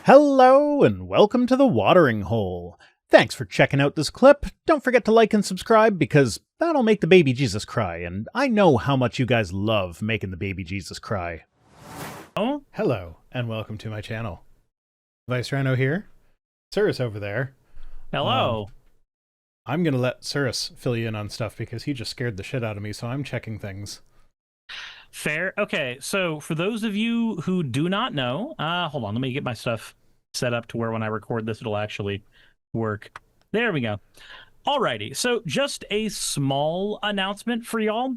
Hello and welcome to the Watering Hole. Thanks for checking out this clip. Don't forget to like and subscribe because that'll make the baby Jesus cry, and I know how much you guys love making the baby Jesus cry. Oh, Hello and welcome to my channel. Vice Rhino here. Cyrus over there. hello. I'm gonna let Cyrus fill you in on stuff because he just scared the shit out of me, so I'm checking things. Fair. Okay, so for those of you who do not know, hold on, let me get my stuff set up to where when I record this, it'll actually work. There we go. Alrighty, so just a small announcement for y'all.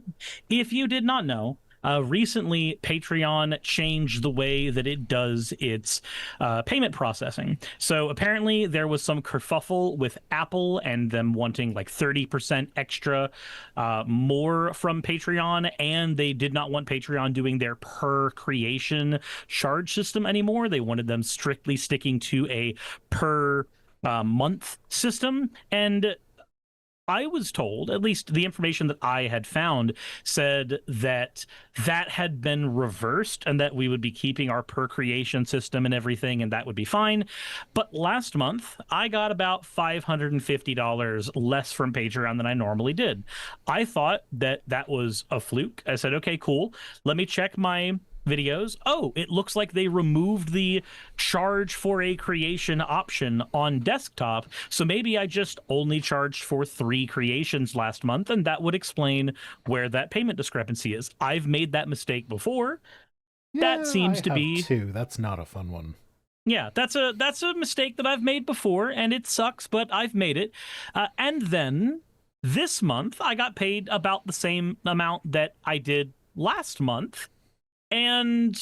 If you did not know, recently Patreon changed the way that it does its payment processing. So apparently there was some kerfuffle with Apple and them wanting like 30% extra more from Patreon, and they did not want Patreon doing their per creation charge system anymore. They wanted them strictly sticking to a per month system. And I was told, at least the information that I had found, said that that had been reversed and that we would be keeping our per creation system and everything, and that would be fine. But last month, I got about $550 less from Patreon than I normally did. I thought that that was a fluke. I said, okay, cool. Let me check my videos. Oh, it looks like they removed the charge for a creation option on desktop. So maybe I just only charged for 3 creations last month, and that would explain where that payment discrepancy is. I've made that mistake before. Yeah, That seems I to have be too. That's not a fun one. yeah, that's a mistake that I've made before, and it sucks, but I've made it. And then this month I got paid about the same amount that I did last month. And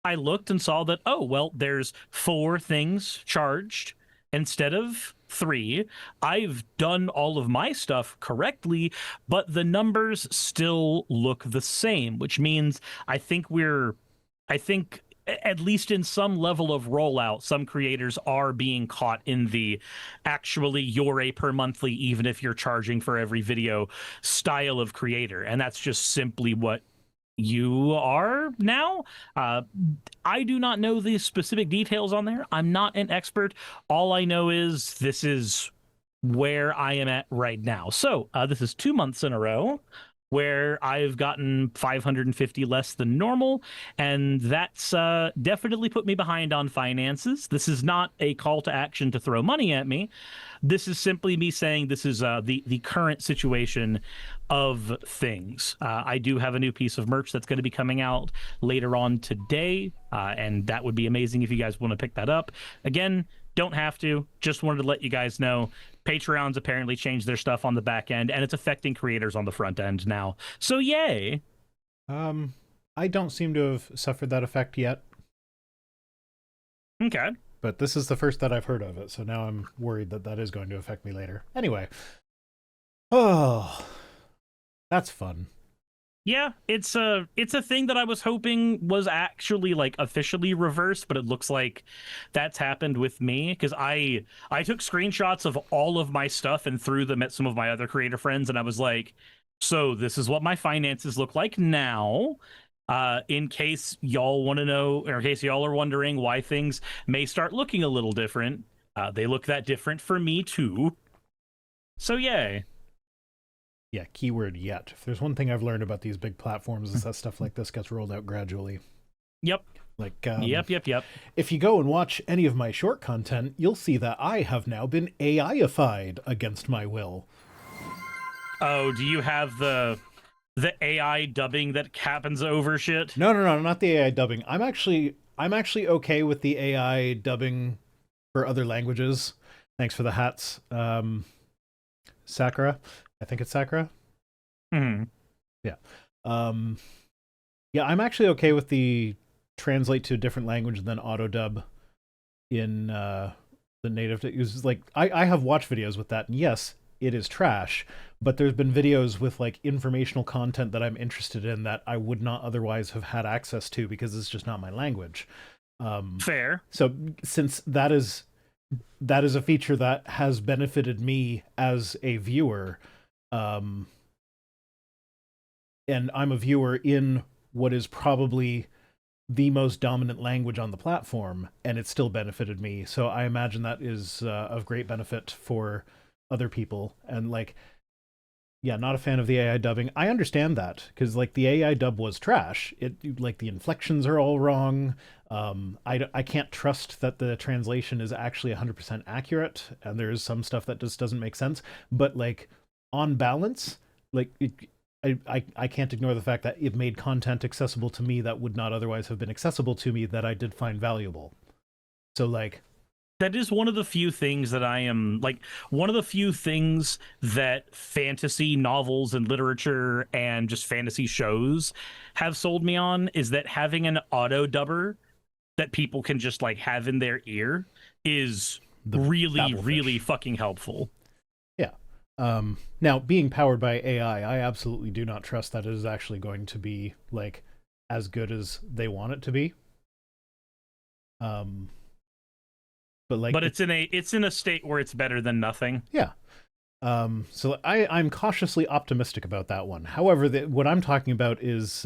I looked and saw that, oh, well, there's 4 things charged instead of 3. I've done all of my stuff correctly, but the numbers still look the same, which means I think, at least in some level of rollout, some creators are being caught in the actually you're a per monthly, even if you're charging for every video style of creator. And that's just simply what you are now. I do not know the specific details on there. I'm not an expert. All I know is this is where I am at right now. So this is 2 months in a row where I've gotten 550 less than normal, and that's definitely put me behind on finances. This is not a call to action to throw money at me. This is simply me saying this is the current situation of things. I do have a new piece of merch that's going to be coming out later on today, and that would be amazing if you guys want to pick that up. Again, don't have to. Just wanted to let you guys know. Patreon's apparently changed their stuff on the back end, and it's affecting creators on the front end now. So yay! I don't seem to have suffered that effect yet. Okay. But this is the first that I've heard of it, so now I'm worried that that is going to affect me later. Anyway. Oh, that's fun. Yeah, it's a thing that I was hoping was actually like officially reversed, but it looks like that's happened with me because I took screenshots of all of my stuff and threw them at some of my other creator friends, and I was like, so this is what my finances look like now. In case y'all want to know, or in case y'all are wondering why things may start looking a little different, they look that different for me too. So yay. Yeah, keyword yet. If there's one thing I've learned about these big platforms is that stuff like this gets rolled out gradually. Yep. Like, Yep. if you go and watch any of my short content, you'll see that I have now been AI-ified against my will. Oh, do you have the AI dubbing that happens over shit? No, not the AI dubbing. I'm actually okay with the AI dubbing for other languages. Thanks for the hats. Sakura. I think it's Sakura. Hmm. Yeah. Yeah, I'm actually okay with the translate to a different language than auto dub in the native. It was like I have watched videos with that, and yes, it is trash. But there's been videos with like informational content that I'm interested in that I would not otherwise have had access to because it's just not my language. Fair. So since that is a feature that has benefited me as a viewer, and I'm a viewer in what is probably the most dominant language on the platform, and it still benefited me. So I imagine that is of great benefit for other people. And like, yeah, not a fan of the AI dubbing. I understand that because like the AI dub was trash. It like the inflections are all wrong. I can't trust that the translation is actually 100% accurate, and there's some stuff that just doesn't make sense. But like on balance, like I can't ignore the fact that it made content accessible to me that would not otherwise have been accessible to me that I did find valuable. So like, That is one of the few things that I am like, one of the few things that fantasy novels and literature and just fantasy shows have sold me on is that having an auto dubber that people can just like have in their ear is the really, really Babelfish. fucking helpful. Yeah. Now, being powered by AI, I absolutely do not trust that it is actually going to be like as good as they want it to be. Um, but like, But it's in a state where it's better than nothing. yeah. So I'm cautiously optimistic about that one. However, what I'm talking about is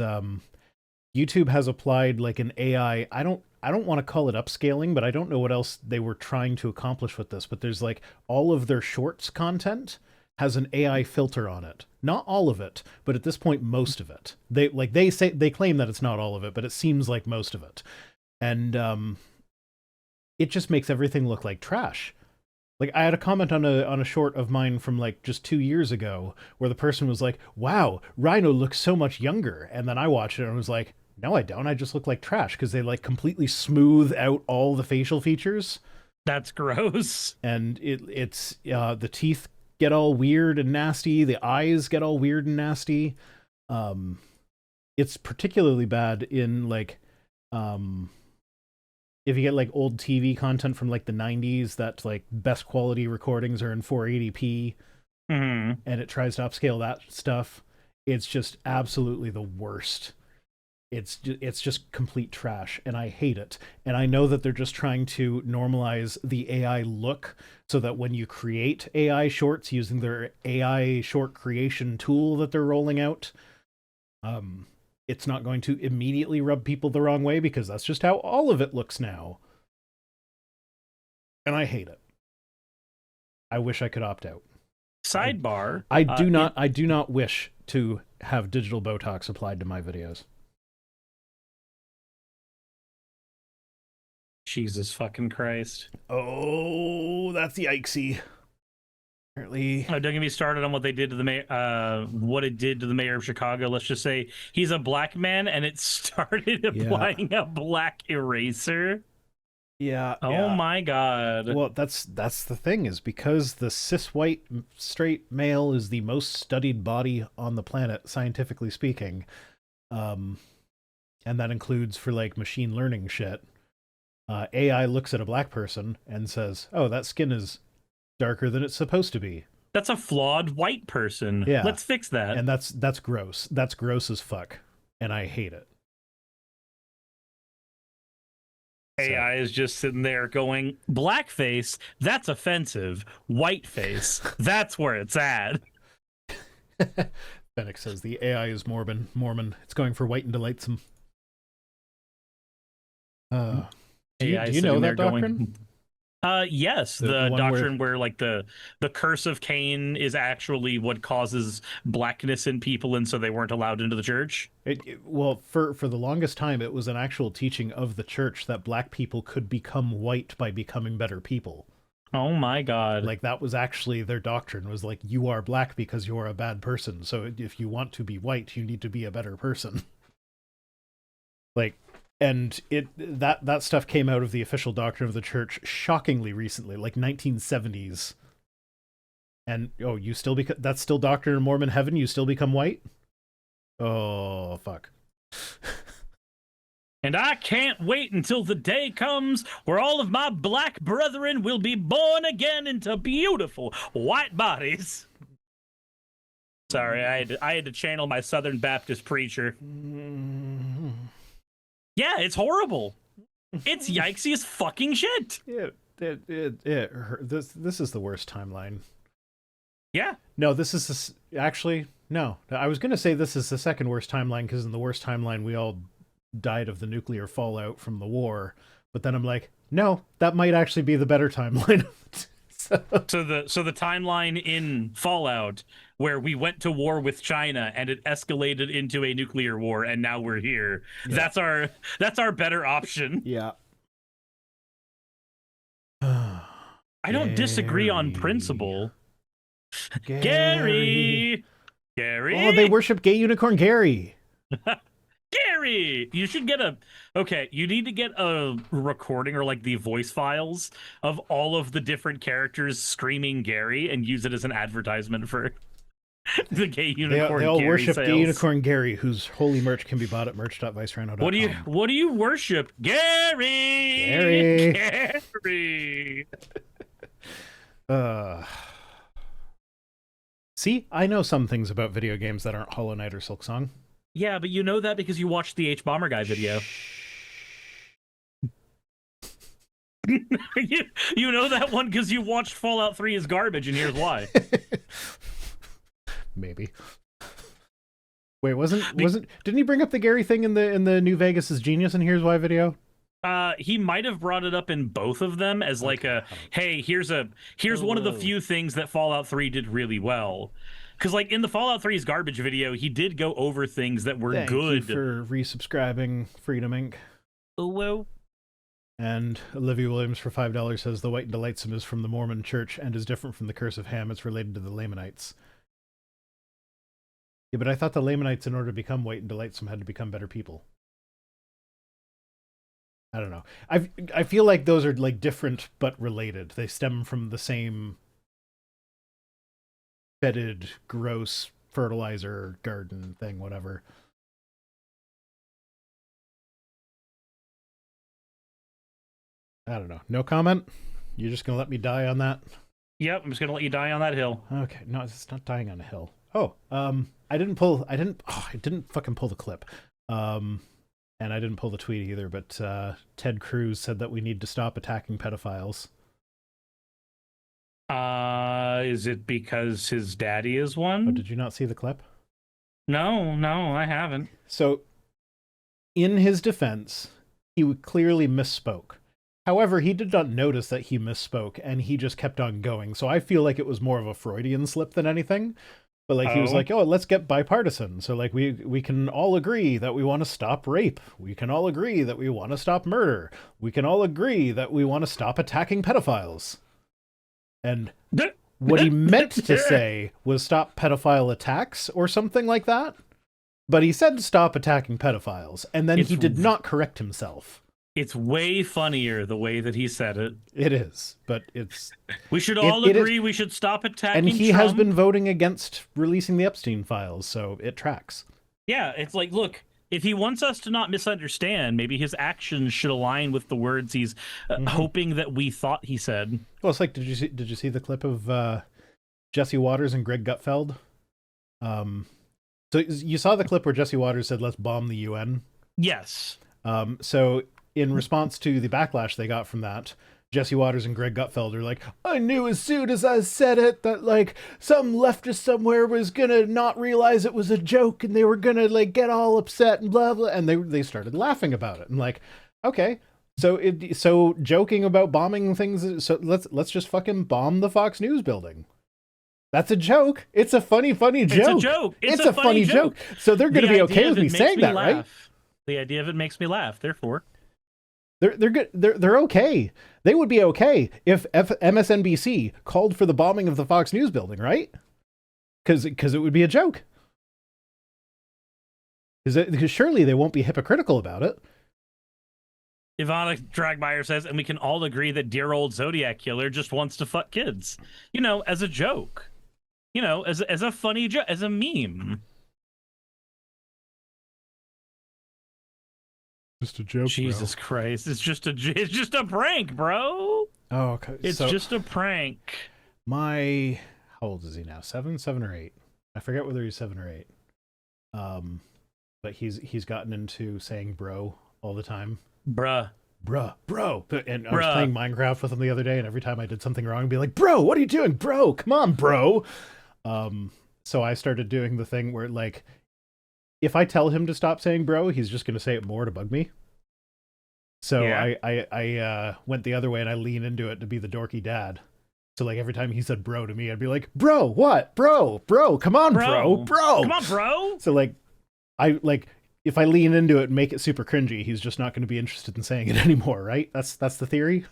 YouTube has applied like an AI. I don't want to call it upscaling, but I don't know what else they were trying to accomplish with this. But there's like all of their shorts content has an AI filter on it. Not all of it, but at this point most of it. They claim that it's not all of it, but it seems like most of it. And it just makes everything look like trash. Like I had a comment on a short of mine from like just 2 years ago where the person was like, "Wow, Rhino looks so much younger," and then I watched it and was like, "No, I don't. I just look like trash," because they like completely smooth out all the facial features, That's gross. and it's the teeth get all weird and nasty, the eyes get all weird and nasty. Um, it's particularly bad in like um if you get like old TV content from like the 90s that like best quality recordings are in 480p Hmm. and it tries to upscale that stuff, it's just absolutely the worst. It's just complete trash and I hate it. And I know that they're just trying to normalize the AI look so that when you create AI shorts using their AI short creation tool that they're rolling out, um it's not going to immediately rub people the wrong way because that's just how all of it looks now. And I hate it. I wish I could opt out. I Sidebar. I do not I do not wish to have digital Botox applied to my videos. Jesus fucking Christ. Oh, that's yikesy. Apparently, Don't get me started on what they did to the mayor, what it did to the mayor of Chicago. Let's just say he's a black man, and it started yeah, applying a black eraser. yeah, Oh yeah. my god. Well, that's the thing is because the cis white straight male is the most studied body on the planet, scientifically speaking, um, and that includes for like machine learning shit. AI looks at a black person and says, "Oh, that skin is darker than it's supposed to be." That's a flawed white person. Yeah, Let's fix that. and that's gross. That's gross as fuck, and I hate it. So AI is just sitting there going, blackface, that's offensive. Whiteface, that's where it's at. Fennec says the AI is Mormon. Mormon. It's going for white and delightsome. Do you AI do you know sitting there that doctrine? going, yes, The the one doctrine where like the curse of Cain is actually what causes blackness in people, and so they weren't allowed into the church. Well, for the longest time, it was an actual teaching of the church that black people could become white by becoming better people. Oh my god. Like that was actually their doctrine. Was like you are black because you're a bad person. So if you want to be white, you need to be a better person. Like, and that stuff came out of the official doctrine of the church shockingly recently, like 1970s. And oh, you still become that's still doctrine in Mormon heaven. You still become white. Oh fuck. And I can't wait until the day comes where all of my black brethren will be born again into beautiful white bodies. Sorry, I had to channel my Southern Baptist preacher. Yeah, it's horrible. It's yikesy as fucking shit. This is the worst timeline. Yeah. No, this is actually no. I was gonna say this is the second worst timeline because in the worst timeline we all died of the nuclear fallout from the war. But then I'm like, no, that might actually be the better timeline. So the timeline in Fallout where we went to war with China and it escalated into a nuclear war and now we're here. Yeah. That's our better option. Yeah. I don't disagree on principle. Gary. Gary. Oh, they worship gay unicorn Gary. Gary, you should get you need to get a recording or like the voice files of all of the different characters screaming Gary and use it as an advertisement for the gay unicorn. They all Gary worship sales. gay unicorn Gary, whose holy merch can be bought at merch.vicerhino.com. What do you worship? Gary. Gary. See, I know some things about video games that aren't Hollow Knight or Silksong. Yeah, but you know that because you watched the H Bomber Guy video. you know that one because you watched Fallout 3 is garbage, and here's why. Maybe. Wait, didn't he bring up the Gary thing in the New Vegas is Genius and Here's Why video? He might have brought it up in both of them as like hey, here's one of the few things that Fallout 3 did really well. Because, like, in the Fallout 3's garbage video, he did go over things that were good. Thank you for resubscribing, Freedom Inc. Oh, well. And Olivia Williams for $5 says, the White and Delightsome is from the Mormon Church and is different from the Curse of Ham. It's related to the Lamanites. Yeah, but I thought the Lamanites, in order to become White and Delightsome, had to become better people. I don't know. I feel like those are, like, different but related. They stem from the same fetid, gross fertilizer garden thing, whatever. I don't know. No comment? You're just gonna let me die on that? Yep, I'm just gonna let you die on that hill. Okay, no, it's not dying on a hill. Oh, I didn't fucking pull the clip. And I didn't pull the tweet either, but Ted Cruz said that we need to stop attacking pedophiles. Is it because his daddy is one? Oh, did you not see the clip? No, I haven't. So, in his defense, he clearly misspoke. However, he did not notice that he misspoke, and he just kept on going. So I feel like it was more of a Freudian slip than anything. But like he was like, oh, let's get bipartisan. So like we can all agree that we want to stop rape. We can all agree that we want to stop murder. We can all agree that we want to stop attacking pedophiles. And what he meant to say was stop pedophile attacks or something like that. But he said stop attacking pedophiles, and then he did not correct himself. It's way funnier the way that he said it. It is, but it's... We should all agree we should stop attacking And he Trump. has been voting against releasing the Epstein files, so it tracks. Yeah, it's like, look, if he wants us to not misunderstand, maybe his actions should align with the words he's hoping that we thought he said. Well, it's like, did you see the clip of Jesse Waters and Greg Gutfeld? So you saw the clip where Jesse Waters said, let's bomb the UN? Yes. So in response to the backlash they got from that, Jesse Waters and Greg Gutfeld are like, I knew as soon as I said it that, like, some leftist somewhere was gonna not realize it was a joke and they were gonna, like, get all upset and blah, blah. And they started laughing about it. And like, okay, so joking about bombing things, so let's just fucking bomb the Fox News building. That's a joke. It's a funny joke. It's a joke. It's a funny joke. So they're going to be okay with me saying that, right? The idea of it makes me laugh. Therefore, they're good. They're okay. They would be okay if MSNBC called for the bombing of the Fox News building, right? Because it would be a joke. Because surely they won't be hypocritical about it. Ivana Dragmeyer says, and we can all agree that dear old Zodiac Killer just wants to fuck kids. You know, as a joke. You know, as a funny joke, as a meme. Just a joke, Jesus Christ. It's just a prank, bro. Oh, okay. It's just a prank. How old is he now? 7 or 8? I forget whether he's 7 or 8. But he's gotten into saying bro all the time. Bruh. Bro. And I was playing Minecraft with him the other day, and every time I did something wrong, I'd be like, bro, what are you doing? Bro, come on, bro. So I started doing the thing where, like, if I tell him to stop saying bro, he's just going to say it more to bug me. So Yeah. I went the other way and I lean into it to be the dorky dad. So like every time he said bro to me, I'd be like, bro, what? Bro, come on, Bro. Come bro. on, bro. So like I like if I lean into it and make it super cringy, he's just not going to be interested in saying it anymore, right? That's the theory.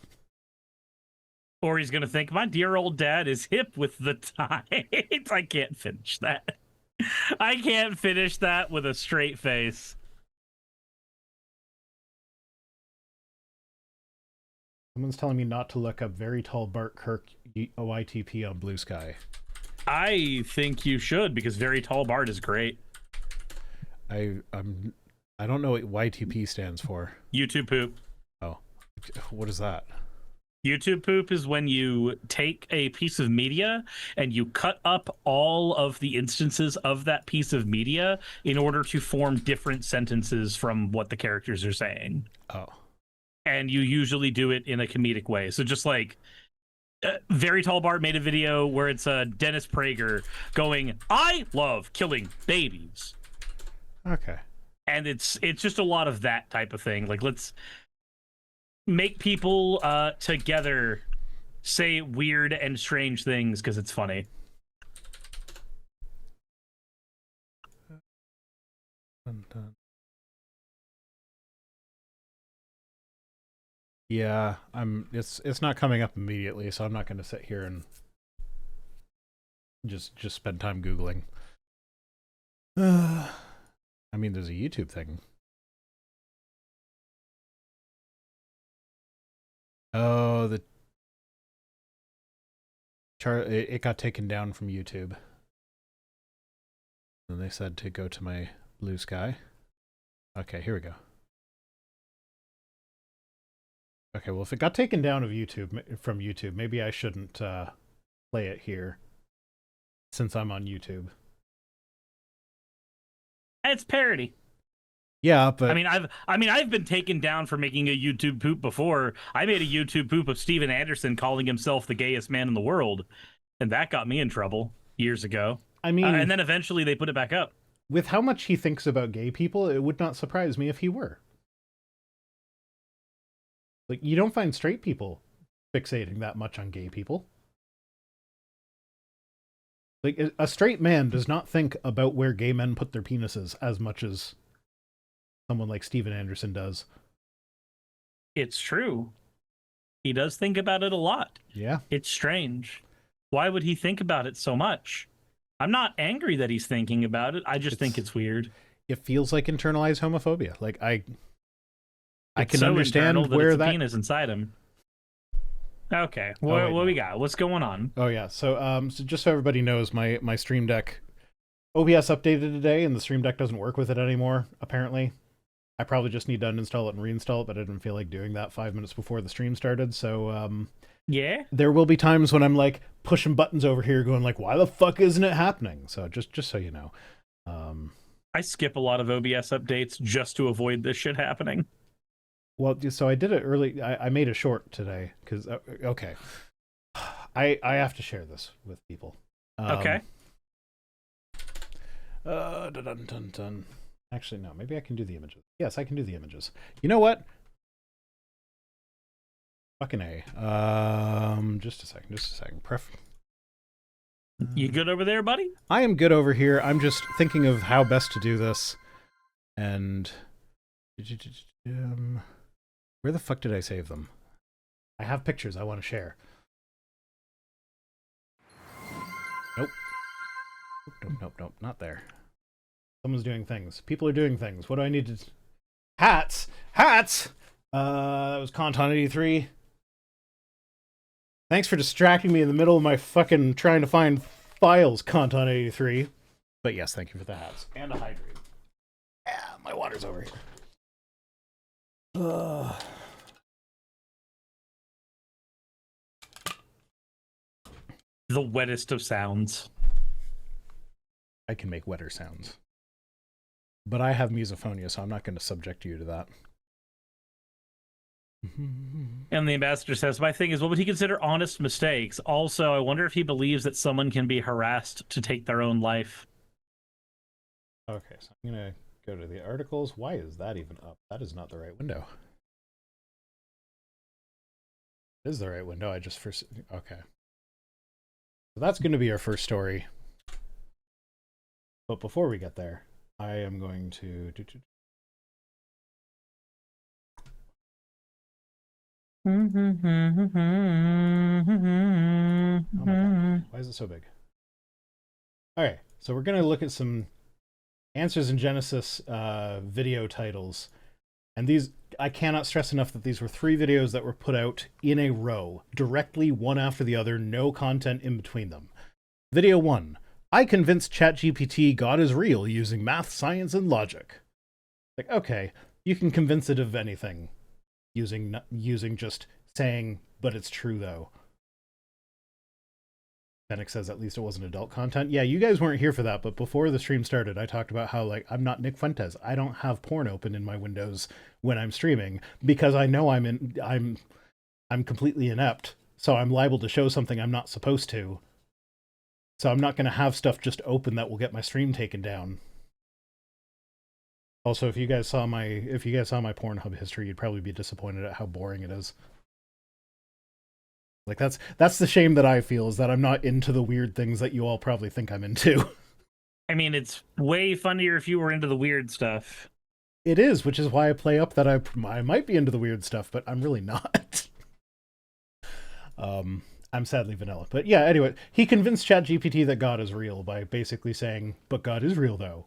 Or he's going to think, my dear old dad is hip with the times. I can't finish that. I can't finish that with a straight face. Someone's telling me not to look up very tall Bart Kirk OITP on Blue Sky. I think you should, because very tall Bart is great. I don't know what YTP stands for. YouTube poop. Oh, what is that? YouTube poop is when you take a piece of media and you cut up all of the instances of that piece of media in order to form different sentences from what the characters are saying. Oh. And you usually do it in a comedic way. So just like Very Tall Bart made a video where it's Dennis Prager going, I love killing babies. Okay. And it's just a lot of that type of thing. Like, let's make people together say weird and strange things because it's funny. Dun, dun. Yeah, it's not coming up immediately, so I'm not going to sit here and just spend time googling. I mean, there's a YouTube thing. Oh, it got taken down from YouTube. And they said to go to my Blue Sky. Okay, here we go. Okay, well, if it got taken down from YouTube, maybe I shouldn't play it here since I'm on YouTube. It's parody. Yeah, but I've been taken down for making a YouTube poop before. I made a YouTube poop of Steven Anderson calling himself the gayest man in the world, and that got me in trouble years ago. I mean, and then eventually they put it back up. With how much he thinks about gay people, it would not surprise me if he were. Like, you don't find straight people fixating that much on gay people. Like, a straight man does not think about where gay men put their penises as much as someone like Steven Anderson does. It's true. He does think about it a lot. Yeah. It's strange. Why would he think about it so much? I'm not angry that he's thinking about it. I just think it's weird. It feels like internalized homophobia. Like, I can so understand where that penis inside him. Okay, what we got? What's going on? Oh yeah, so just so everybody knows, my Stream Deck OBS updated today, and the Stream Deck doesn't work with it anymore. Apparently, I probably just need to uninstall it and reinstall it, but I didn't feel like doing that 5 minutes before the stream started. So yeah, there will be times when I'm like pushing buttons over here, going like, "Why the fuck isn't it happening?" So just so you know, I skip a lot of OBS updates just to avoid this shit happening. Well, so I did it early. I made a short today because okay, I have to share this with people. Okay. Dun, dun, dun, dun. Actually, no. Maybe I can do the images. Yes, I can do the images. You know what? Fucking A. Just a second. You good over there, buddy? I am good over here. I'm just thinking of how best to do this. And where the fuck did I save them? I have pictures I want to share. Nope, not there. Someone's doing things. People are doing things. What do I need to... Hats! That was Conton 83. Thanks for distracting me in the middle of my fucking trying to find files, Conton 83. But yes, thank you for the hats. And a hydrate. Yeah, my water's over here. The wettest of sounds. I can make wetter sounds. But I have misophonia, so I'm not going to subject you to that. And the ambassador says, my thing is, what would he consider honest mistakes? Also, I wonder if he believes that someone can be harassed to take their own life. Okay, so I'm gonna go to the articles. Why is that even up? That is not the right window. It is the right window. I just first. Okay. So that's going to be our first story. But before we get there, I am going to. Oh my god. Why is it so big? Alright, so we're going to look at some Answers in Genesis video titles. And these, I cannot stress enough that these were 3 videos that were put out in a row, directly one after the other, no content in between them. Video 1. I convinced ChatGPT God is real using math, science, and logic. Like, okay, you can convince it of anything using just saying, but it's true though. Fennec says at least it wasn't adult content. Yeah, you guys weren't here for that, but before the stream started, I talked about how, like, I'm not Nick Fuentes. I don't have porn open in my windows when I'm streaming because I know I'm completely inept, so I'm liable to show something I'm not supposed to. So I'm not going to have stuff just open that will get my stream taken down. Also, if you guys saw my Pornhub history, you'd probably be disappointed at how boring it is. Like, that's the shame that I feel, is that I'm not into the weird things that you all probably think I'm into. I mean, it's way funnier if you were into the weird stuff. It is, which is why I play up that I might be into the weird stuff, but I'm really not. I'm sadly vanilla. But yeah, anyway, he convinced ChatGPT that God is real by basically saying, but God is real though.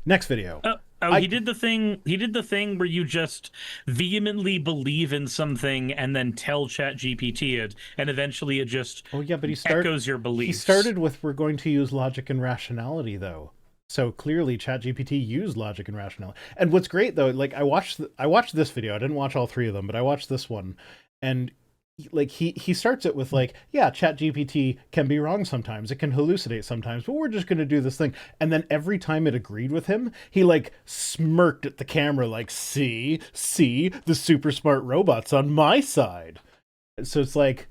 Next video. He did the thing where you just vehemently believe in something and then tell ChatGPT it, and eventually it just but echoes your beliefs. He started with, we're going to use logic and rationality though. So clearly ChatGPT used logic and rationality. And what's great though, like I watched this video. I didn't watch all 3 of them, but I watched this one, and like he starts it with like, yeah, ChatGPT can be wrong sometimes, it can hallucinate sometimes, but we're just going to do this thing. And then every time it agreed with him, he like smirked at the camera like, see the super smart robots on my side. So it's like,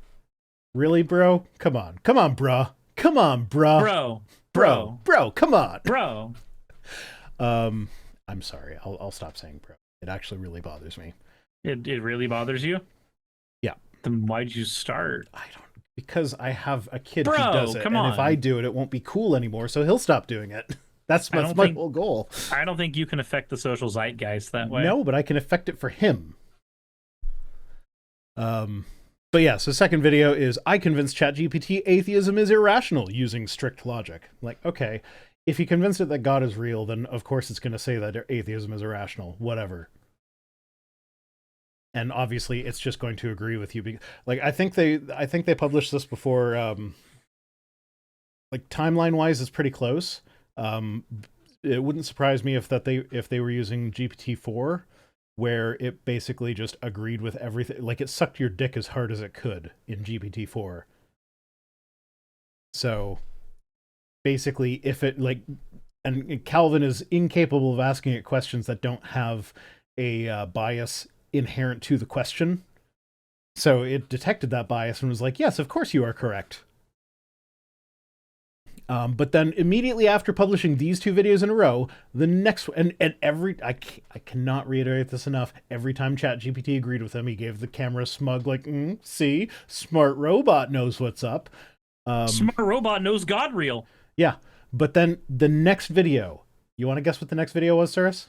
really, bro? Come on bruh. Come on, bruh. Bro, come on. Bro. I'm sorry. I'll stop saying bro. It actually really bothers me. It really bothers you? Yeah. Then why'd you start? I don't, because I have a kid Bro, who does it, come and on. if I do it, it won't be cool anymore, so he'll stop doing it. That's my whole goal. I don't think you can affect the social zeitgeist that way. No, but I can affect it for him. But yeah, so second video is, I convinced ChatGPT atheism is irrational using strict logic. Like, okay, if you convinced it that God is real, then of course it's going to say that atheism is irrational. Whatever. And obviously it's just going to agree with you. Like, I think they published this before, like timeline wise it's pretty close. It wouldn't surprise me if they were using GPT-4, where it basically just agreed with everything. Like, it sucked your dick as hard as it could in GPT-4. So basically, if it like, and Calvin is incapable of asking it questions that don't have a bias inherent to the question. So it detected that bias and was like, yes, of course you are correct. But then immediately after publishing these 2 videos in a row, the next one, and I cannot reiterate this enough, every time ChatGPT agreed with him, he gave the camera a smug, like, see, smart robot knows what's up. Smart robot knows God real. Yeah, but then the next video, you want to guess what the next video was, Cyrus?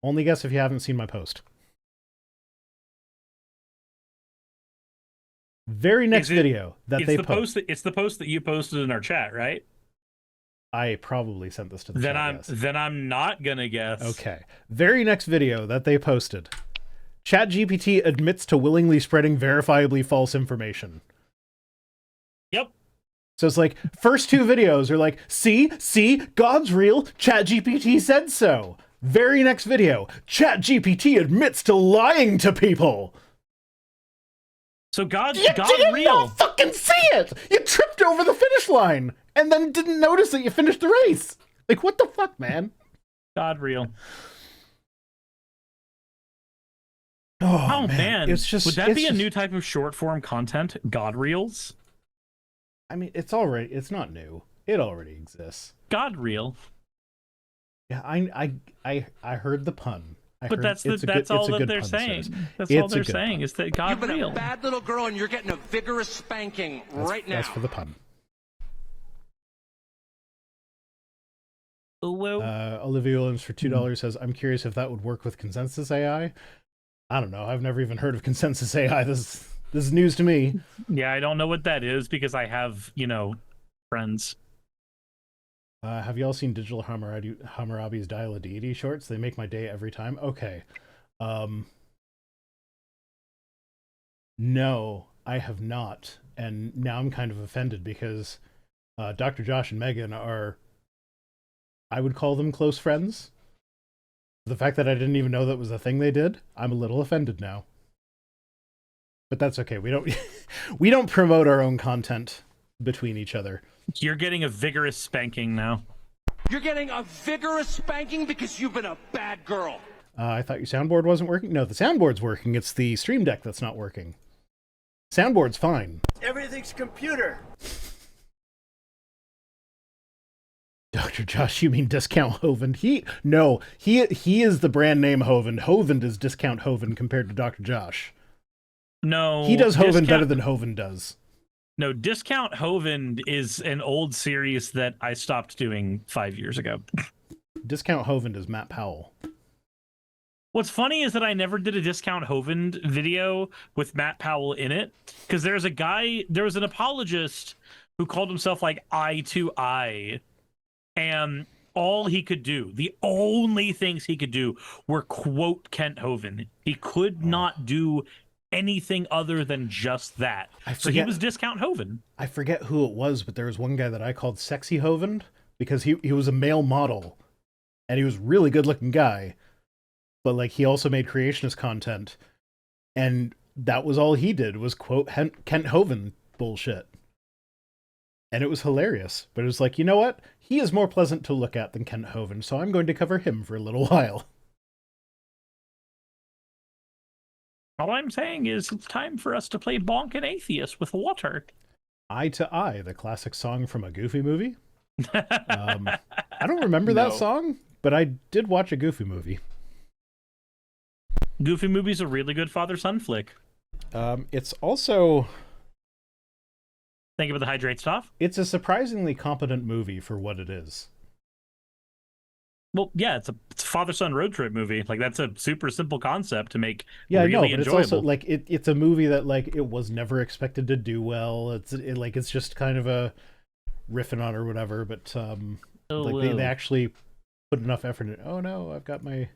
Only guess if you haven't seen my post. Very next video that they posted. It's the post that you posted in our chat, right? I probably sent this to the chat. Then I'm not gonna guess. Okay. Very next video that they posted. ChatGPT admits to willingly spreading verifiably false information. Yep. So it's like, first 2 videos are like, see, God's real, ChatGPT said so. Very next video, ChatGPT admits to lying to people. So God didn't real. Fucking see it. You tripped over the finish line and then didn't notice that you finished the race. Like, what the fuck, man? God real. Oh man. It's just, would that be a new type of short form content? God reels? I mean, it's not new. It already exists. God real. Yeah, I heard the pun. I But heard that's all it's a that good they're pun, sirs. saying. That's all It's a they're good saying pun. is that You've God been real. a bad little girl and you're getting a vigorous spanking right now. That's for the pun. Well, Olivia Williams for $2 says, "I'm curious if that would work with consensus AI." I don't know. I've never even heard of consensus AI. This is news to me. yeah, I don't know what that is because I have, friends. Have y'all seen Digital Hammurabi's Dial of Deity shorts? They make my day every time. Okay. No, I have not. And now I'm kind of offended because Dr. Josh and Megan are, I would call them close friends. The fact that I didn't even know that was a thing they did, I'm a little offended now. But that's okay. We don't we don't promote our own content between each other. You're getting a vigorous spanking now. You're getting a vigorous spanking because you've been a bad girl. I thought your soundboard wasn't working. No, the soundboard's working. It's the Stream Deck that's not working. Soundboard's fine. Everything's computer. Dr. Josh, you mean Discount Hovind? He is the brand name Hovind. Hovind is Discount Hovind compared to Dr. Josh. No. He does Hovind better than Hovind does. No, Discount Hovind is an old series that I stopped doing 5 years ago. Discount Hovind is Matt Powell. What's funny is that I never did a Discount Hovind video with Matt Powell in it, because there was an apologist who called himself like Eye to Eye, and all he could do, the only things he could do were quote Kent Hovind. He could not do anything other than just that. So he was Discount Hovind. I forget who it was, but there was one guy that I called Sexy Hovind because he was a male model and he was a really good looking guy, but like he also made creationist content, and that was all he did was quote Kent Hovind bullshit. And it was hilarious, but it was like, you know what? He is more pleasant to look at than Kent Hovind, so I'm going to cover him for a little while. All I'm saying is it's time for us to play Bonk and Atheist with water. Eye to Eye, the classic song from a Goofy movie. I don't remember that song, but I did watch a Goofy movie. Goofy movie's a really good father-son flick. It's also... Think about the hydrate stuff. It's a surprisingly competent movie for what it is. Well, yeah, it's a father-son road trip movie. Like, that's a super simple concept to make really I know, but enjoyable. It's also like it's a movie that like it was never expected to do well. It's just kind of a riffing on or whatever, but they actually put enough effort in it. Oh no, I've got my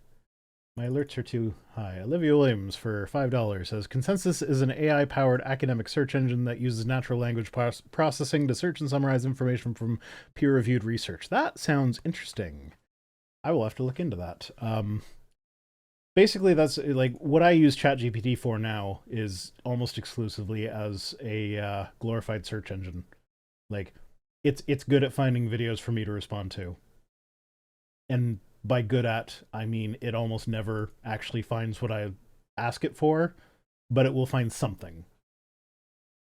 alerts are too high. Olivia Williams for $5 says, Consensus is an AI-powered academic search engine that uses natural language processing to search and summarize information from peer-reviewed research. That sounds interesting. I will have to look into that. Basically, that's like what I use ChatGPT for now is almost exclusively as a glorified search engine. Like, it's good at finding videos for me to respond to. And by good at, I mean it almost never actually finds what I ask it for, but it will find something.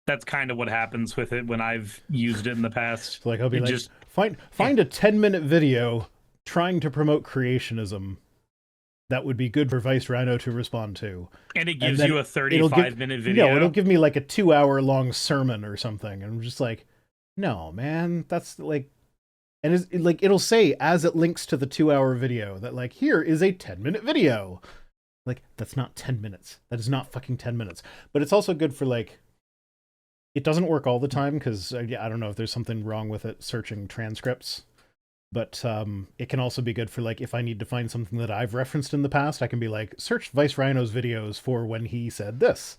That's kind of what happens with it when I've used it in the past. So like I'll be just find a 10-minute video trying to promote creationism that would be good for Vice Rhino to respond to. And it gives you a 35-minute video. No, it'll give me like a 2-hour-long sermon or something. And I'm just like, no, man, that's like... And it'll say, as it links to the 2-hour video, that like, here is a 10-minute video. Like, that's not 10 minutes. That is not fucking 10 minutes. But it's also good for like... It doesn't work all the time, because I don't know if there's something wrong with it searching transcripts. But it can also be good for, like, if I need to find something that I've referenced in the past, I can be like, search Vice Rhino's videos for when he said this.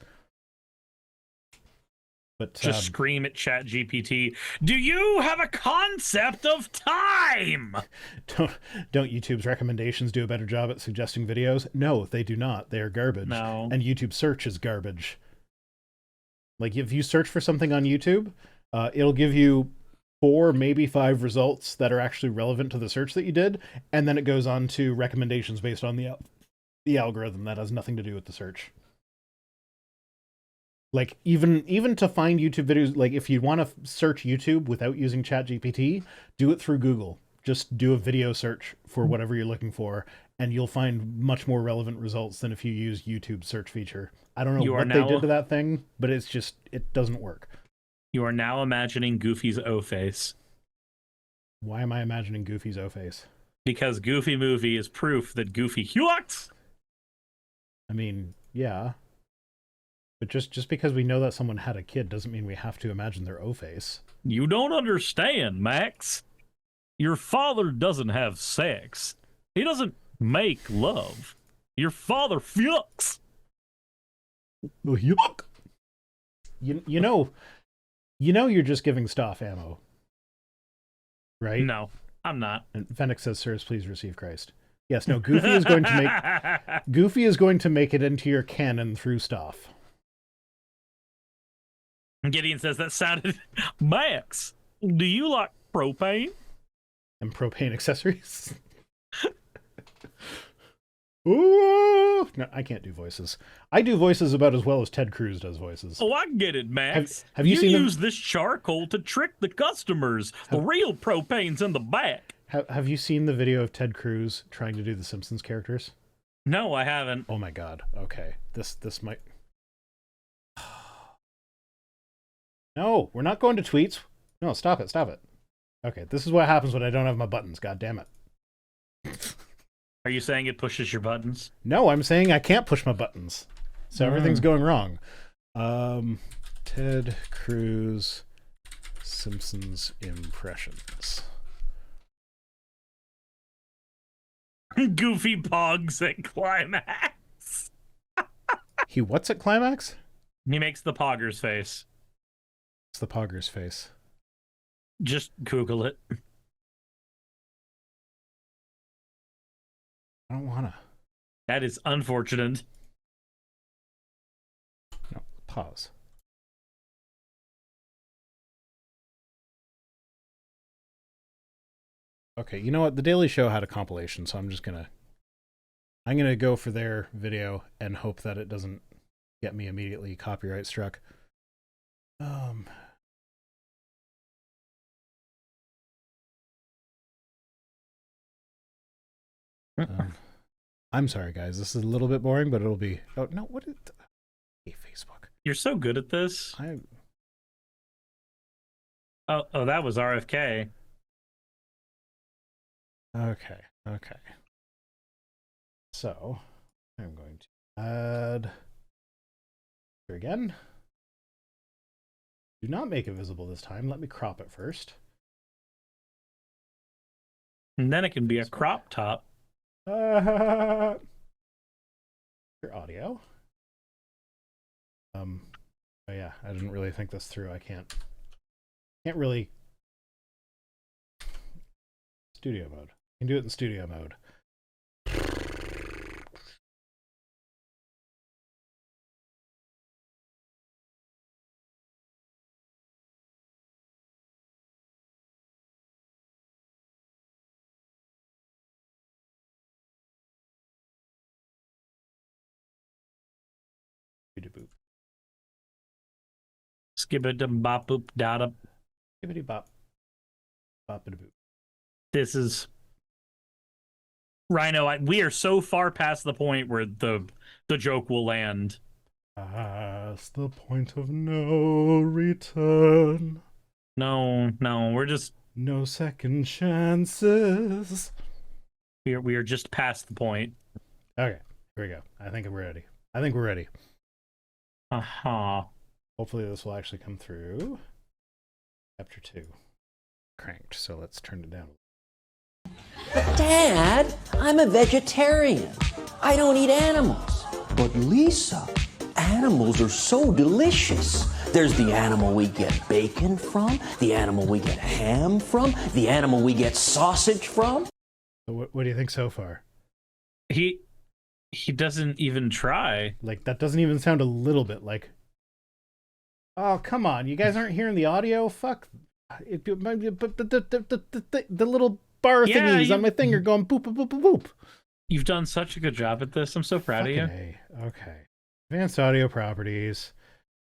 But just scream at ChatGPT, do you have a concept of time? Don't YouTube's recommendations do a better job at suggesting videos? No, they do not. They are garbage. No. And YouTube search is garbage. Like, if you search for something on YouTube, it'll give you 4, maybe 5 results that are actually relevant to the search that you did, and then it goes on to recommendations based on the algorithm that has nothing to do with the search. Like even to find YouTube videos, like if you want to search YouTube without using ChatGPT, do it through Google. Just do a video search for whatever you're looking for, and you'll find much more relevant results than if you use YouTube search feature. I don't know You are what they now- did to that thing, but it doesn't work. You are now imagining Goofy's O face. Why am I imagining Goofy's O face? Because Goofy movie is proof that Goofy hucks. I mean, yeah. But just because we know that someone had a kid doesn't mean we have to imagine their O face. You don't understand, Max. Your father doesn't have sex. He doesn't make love. Your father fucks. Oh, yuck. You know you're just giving Stoff ammo. Right? No, I'm not. And Fenix says, "Sirs, please receive Christ." Yes, no, Goofy is going to make it into your canon through Stoff. Gideon says that sounded... Max, do you like propane? And propane accessories. Ooh! No, I can't do voices. I do voices about as well as Ted Cruz does voices. Oh, I get it, Max. Have you seen them? use this charcoal to trick the customers. The real propane's in the back. Have you seen the video of Ted Cruz trying to do the Simpsons characters? No, I haven't. Oh my god. Okay. This might... No, we're not going to tweets. No, stop it. Okay, this is what happens when I don't have my buttons. God damn it. Are you saying it pushes your buttons? No, I'm saying I can't push my buttons. So everything's going wrong. Ted Cruz Simpsons impressions. Goofy Pogs at climax. He what's at climax? He makes the Poggers face. It's the Pogger's face. Just Google it. I don't wanna. That is unfortunate. No, pause. Okay, you know what? The Daily Show had a compilation, so I'm gonna go for their video and hope that it doesn't get me immediately copyright struck. I'm sorry, guys. This is a little bit boring, but it'll be. Oh no! What is? Hey, Facebook. You're so good at this. Oh, that was RFK. Okay. So I'm going to add here again. Do not make it visible this time. Let me crop it first. And then it can be a crop top. Your audio. Oh yeah, I didn't really think this through. I can't really studio mode. I can do it in studio mode. Boop. Skibbity bop boop dada. Skibbity bop. Boppity boop. This is Rhino. We are so far past the point where the joke will land. Past the point of no return. No, we're just No second chances. we are just past the point. Okay, here we go. I think we're ready. Hopefully this will actually come through. Chapter 2. Cranked, so let's turn it down. But Dad, I'm a vegetarian. I don't eat animals. But Lisa, animals are so delicious. There's the animal we get bacon from, the animal we get ham from, the animal we get sausage from. So what do you think so far? He doesn't even try. Like, that doesn't even sound a little bit like... Oh, come on. You guys aren't hearing the audio? Fuck. The little bar thingies on my thing are going boop, boop, boop, boop, boop. You've done such a good job at this. I'm so proud of you. Okay. Advanced audio properties.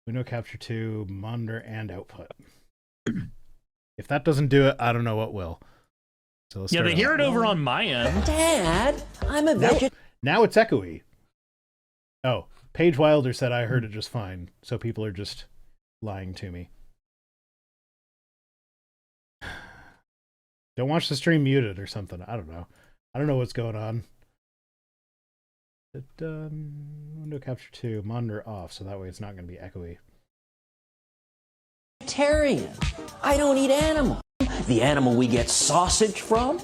Window capture 2, monitor, and output. If that doesn't do it, I don't know what will. So let's start they hear it over on my end. Dad, I'm a Now it's echoey. Oh, Paige Wilder said I heard it just fine, so people are just lying to me. Don't watch the stream muted or something. I don't know. I don't know what's going on. Window capture 2, monitor off, so that way it's not going to be echoey. vegetarian. I don't eat animals. The animal we get sausage from?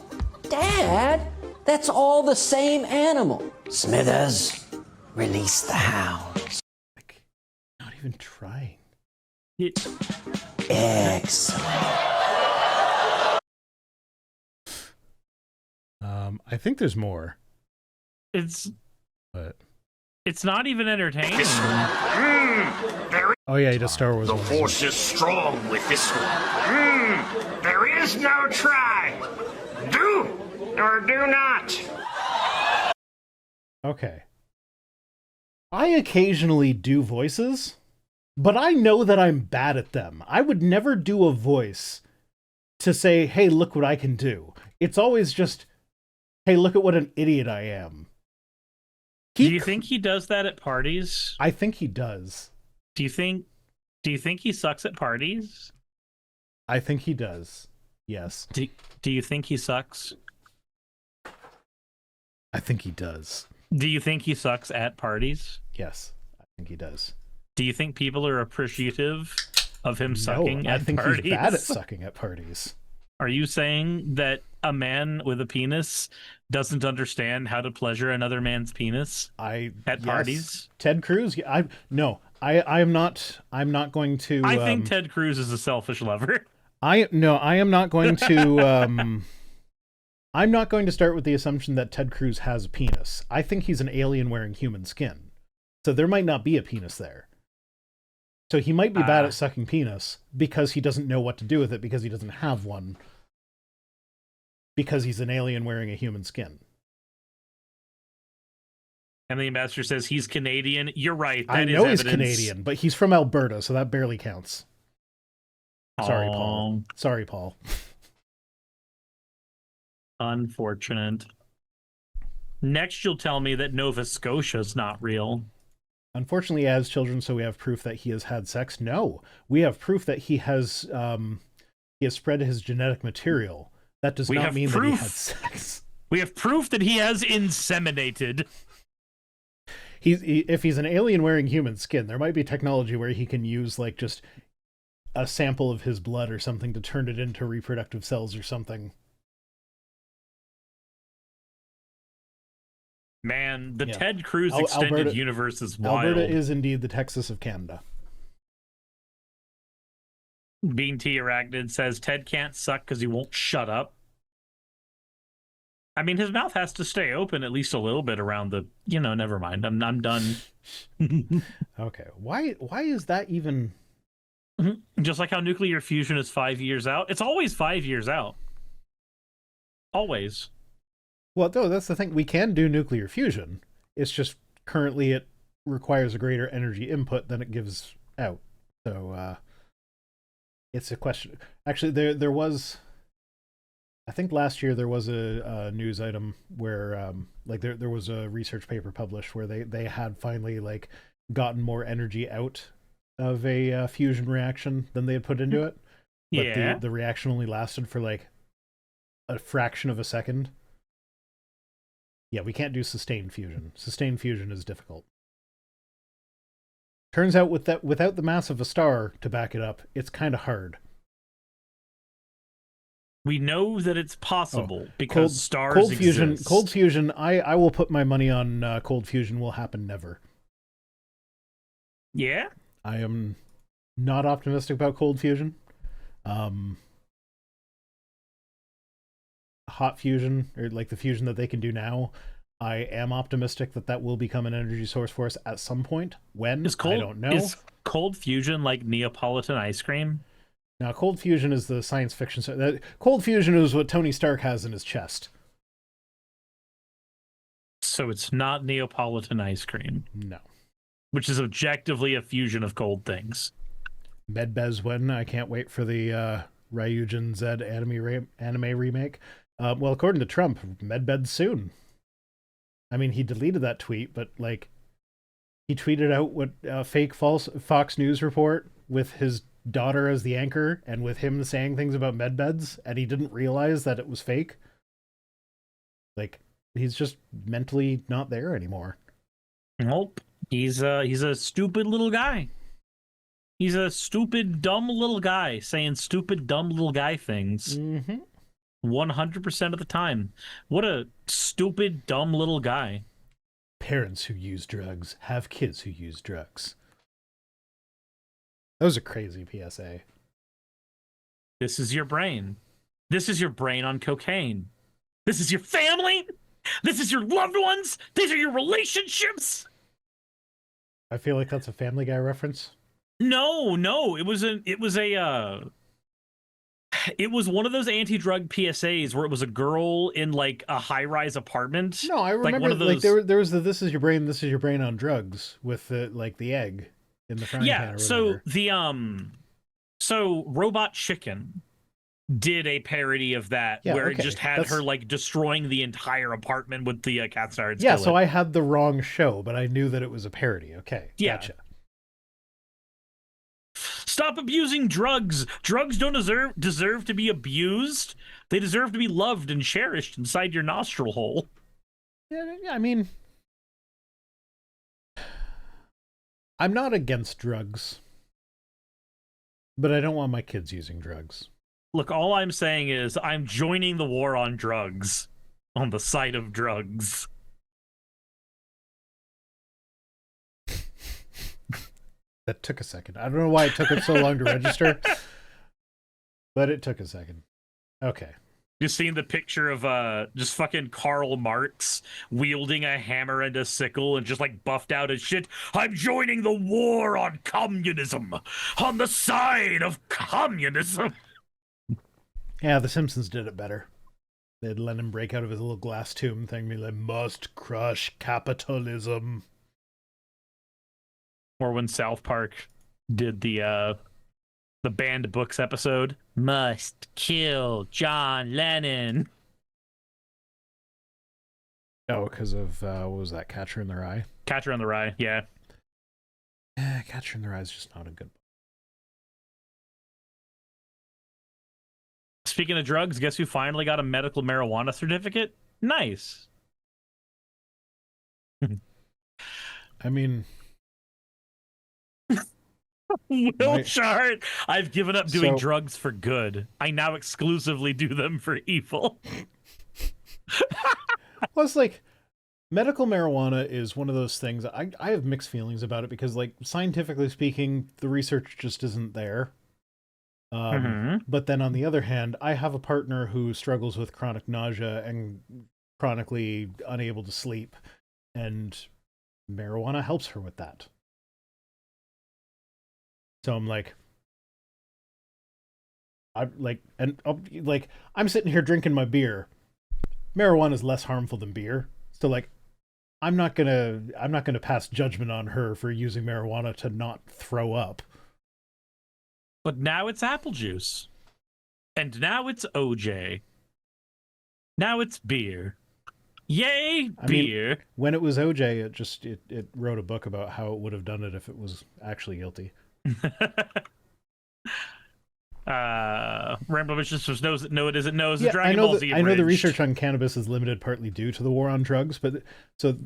Dad, that's all the same animal. Smithers, release the hounds. Like, not even trying. Excellent. I think there's more. It's But not even entertaining. oh yeah, he does Star Wars. The force is strong with this one. There is no try. Do or do not. Okay. I occasionally do voices, but I know that I'm bad at them. I would never do a voice to say, hey, look what I can do. It's always just, hey, look at what an idiot I am. Do you think he does that at parties? I think he does. Do you think he sucks at parties? I think he does. Yes. Do you think he sucks? I think he does. Do you think he sucks at parties? Yes. I think he does. Do you think people are appreciative of him sucking I at think parties? he's bad at sucking at parties. Are you saying that a man with a penis doesn't understand how to pleasure another man's penis at parties? Ted Cruz? I'm not going to I think Ted Cruz is a selfish lover. I am not going to I'm not going to start with the assumption that Ted Cruz has a penis. I think he's an alien wearing human skin. So there might not be a penis there. So he might be bad at sucking penis because he doesn't know what to do with it because he doesn't have one. Because he's an alien wearing a human skin. And the ambassador says he's Canadian. You're right. I know he's Canadian, but he's from Alberta, so that barely counts. Sorry, Paul. Sorry, Paul. Unfortunate. Next, you'll tell me that Nova Scotia's not real. Unfortunately, as children, so we have proof that he has had sex. No, we have proof that he has spread his genetic material. That does not mean that he had sex. We have proof that he has inseminated. If he's an alien wearing human skin, there might be technology where he can use like just a sample of his blood or something to turn it into reproductive cells or something. Man, the Ted Cruz extended universe is wild. Alberta is indeed the Texas of Canada. Bean T Arachnid says Ted can't suck because he won't shut up. I mean, his mouth has to stay open at least a little bit around the. Never mind. I'm done. Okay, why is that even? Just like how nuclear fusion is 5 years out, it's always 5 years out. Always. Well, no, that's the thing. We can do nuclear fusion. It's just currently it requires a greater energy input than it gives out. So it's a question. Actually, there was, I think last year there was a news item where there was a research paper published where they had finally like gotten more energy out of a fusion reaction than they had put into it. But Yeah. the reaction only lasted for like a fraction of a second. Yeah, we can't do sustained fusion. Sustained fusion is difficult. Turns out without the mass of a star to back it up, it's kind of hard. We know that it's possible because stars exist. Cold fusion, I will put my money on cold fusion will happen never. Yeah? I am not optimistic about cold fusion. Hot fusion, or like the fusion that they can do now, I am optimistic that will become an energy source for us at some point. When? I don't know. Is cold fusion like Neapolitan ice cream? Now, cold fusion is the science fiction. Cold fusion is what Tony Stark has in his chest. So it's not Neapolitan ice cream. No. which is objectively a fusion of cold things. Medbez when I can't wait for the Ryujin Z anime remake. Well, according to Trump, Medbed soon. I mean, he deleted that tweet, but like, he tweeted out what fake false Fox News report with his daughter as the anchor and with him saying things about medbeds, and he didn't realize that it was fake. Like, he's just mentally not there anymore. Nope. He's a stupid little guy. He's a stupid, dumb little guy saying stupid, dumb little guy things. 100% of the time. What a stupid, dumb little guy. Parents who use drugs have kids who use drugs. That was a crazy PSA. This is your brain. This is your brain on cocaine. This is your family. This is your loved ones. These are your relationships. I feel like that's a Family Guy reference. No, it was one of those anti-drug PSAs where it was a girl in like a high-rise apartment. No, I remember like, one of those... like there was the "This is your brain on drugs" with the egg in the frying pan. Or so whatever. so Robot Chicken did a parody of that where it just had her like destroying the entire apartment with the cast iron skillet. Yeah, so I had the wrong show, but I knew that it was a parody. Okay, yeah. Gotcha. Stop abusing drugs. Drugs don't deserve to be abused. They deserve to be loved and cherished inside your nostril hole. Yeah, I mean, I'm not against drugs, but I don't want my kids using drugs. Look, all I'm saying is I'm joining the war on drugs, on the side of drugs. That took a second. I don't know why it took it so long to register, but it took a second. Okay. You seen the picture of just fucking Karl Marx wielding a hammer and a sickle and just like buffed out as shit? I'm joining the war on communism, on the side of communism. Yeah, The Simpsons did it better. They'd let him break out of his little glass tomb thing, be like, "Must crush capitalism." Or when South Park did the banned books episode, must kill John Lennon. Oh, because of what was that? Catcher in the Rye. Catcher in the Rye, yeah. Yeah, Catcher in the Rye is just not a good book. Speaking of drugs, guess who finally got a medical marijuana certificate? Nice. I mean, Will Chart, I've given up doing drugs for good. I now exclusively do them for evil. Well, it's like, medical marijuana is one of those things I have mixed feelings about it because, like, scientifically speaking, the research just isn't there. But then on the other hand, I have a partner who struggles with chronic nausea and chronically unable to sleep, and marijuana helps her with that. So I'm like, I'm sitting here drinking my beer. Marijuana is less harmful than beer, so like, I'm not gonna pass judgment on her for using marijuana to not throw up. But now it's apple juice. And now it's OJ. Now it's beer. Yay, beer. I mean, when it was OJ, it wrote a book about how it would have done it if it was actually guilty. Rambo just knows no it isn't knows. Yeah, Dragon Ball Z I know the research on cannabis is limited partly due to the war on drugs, but so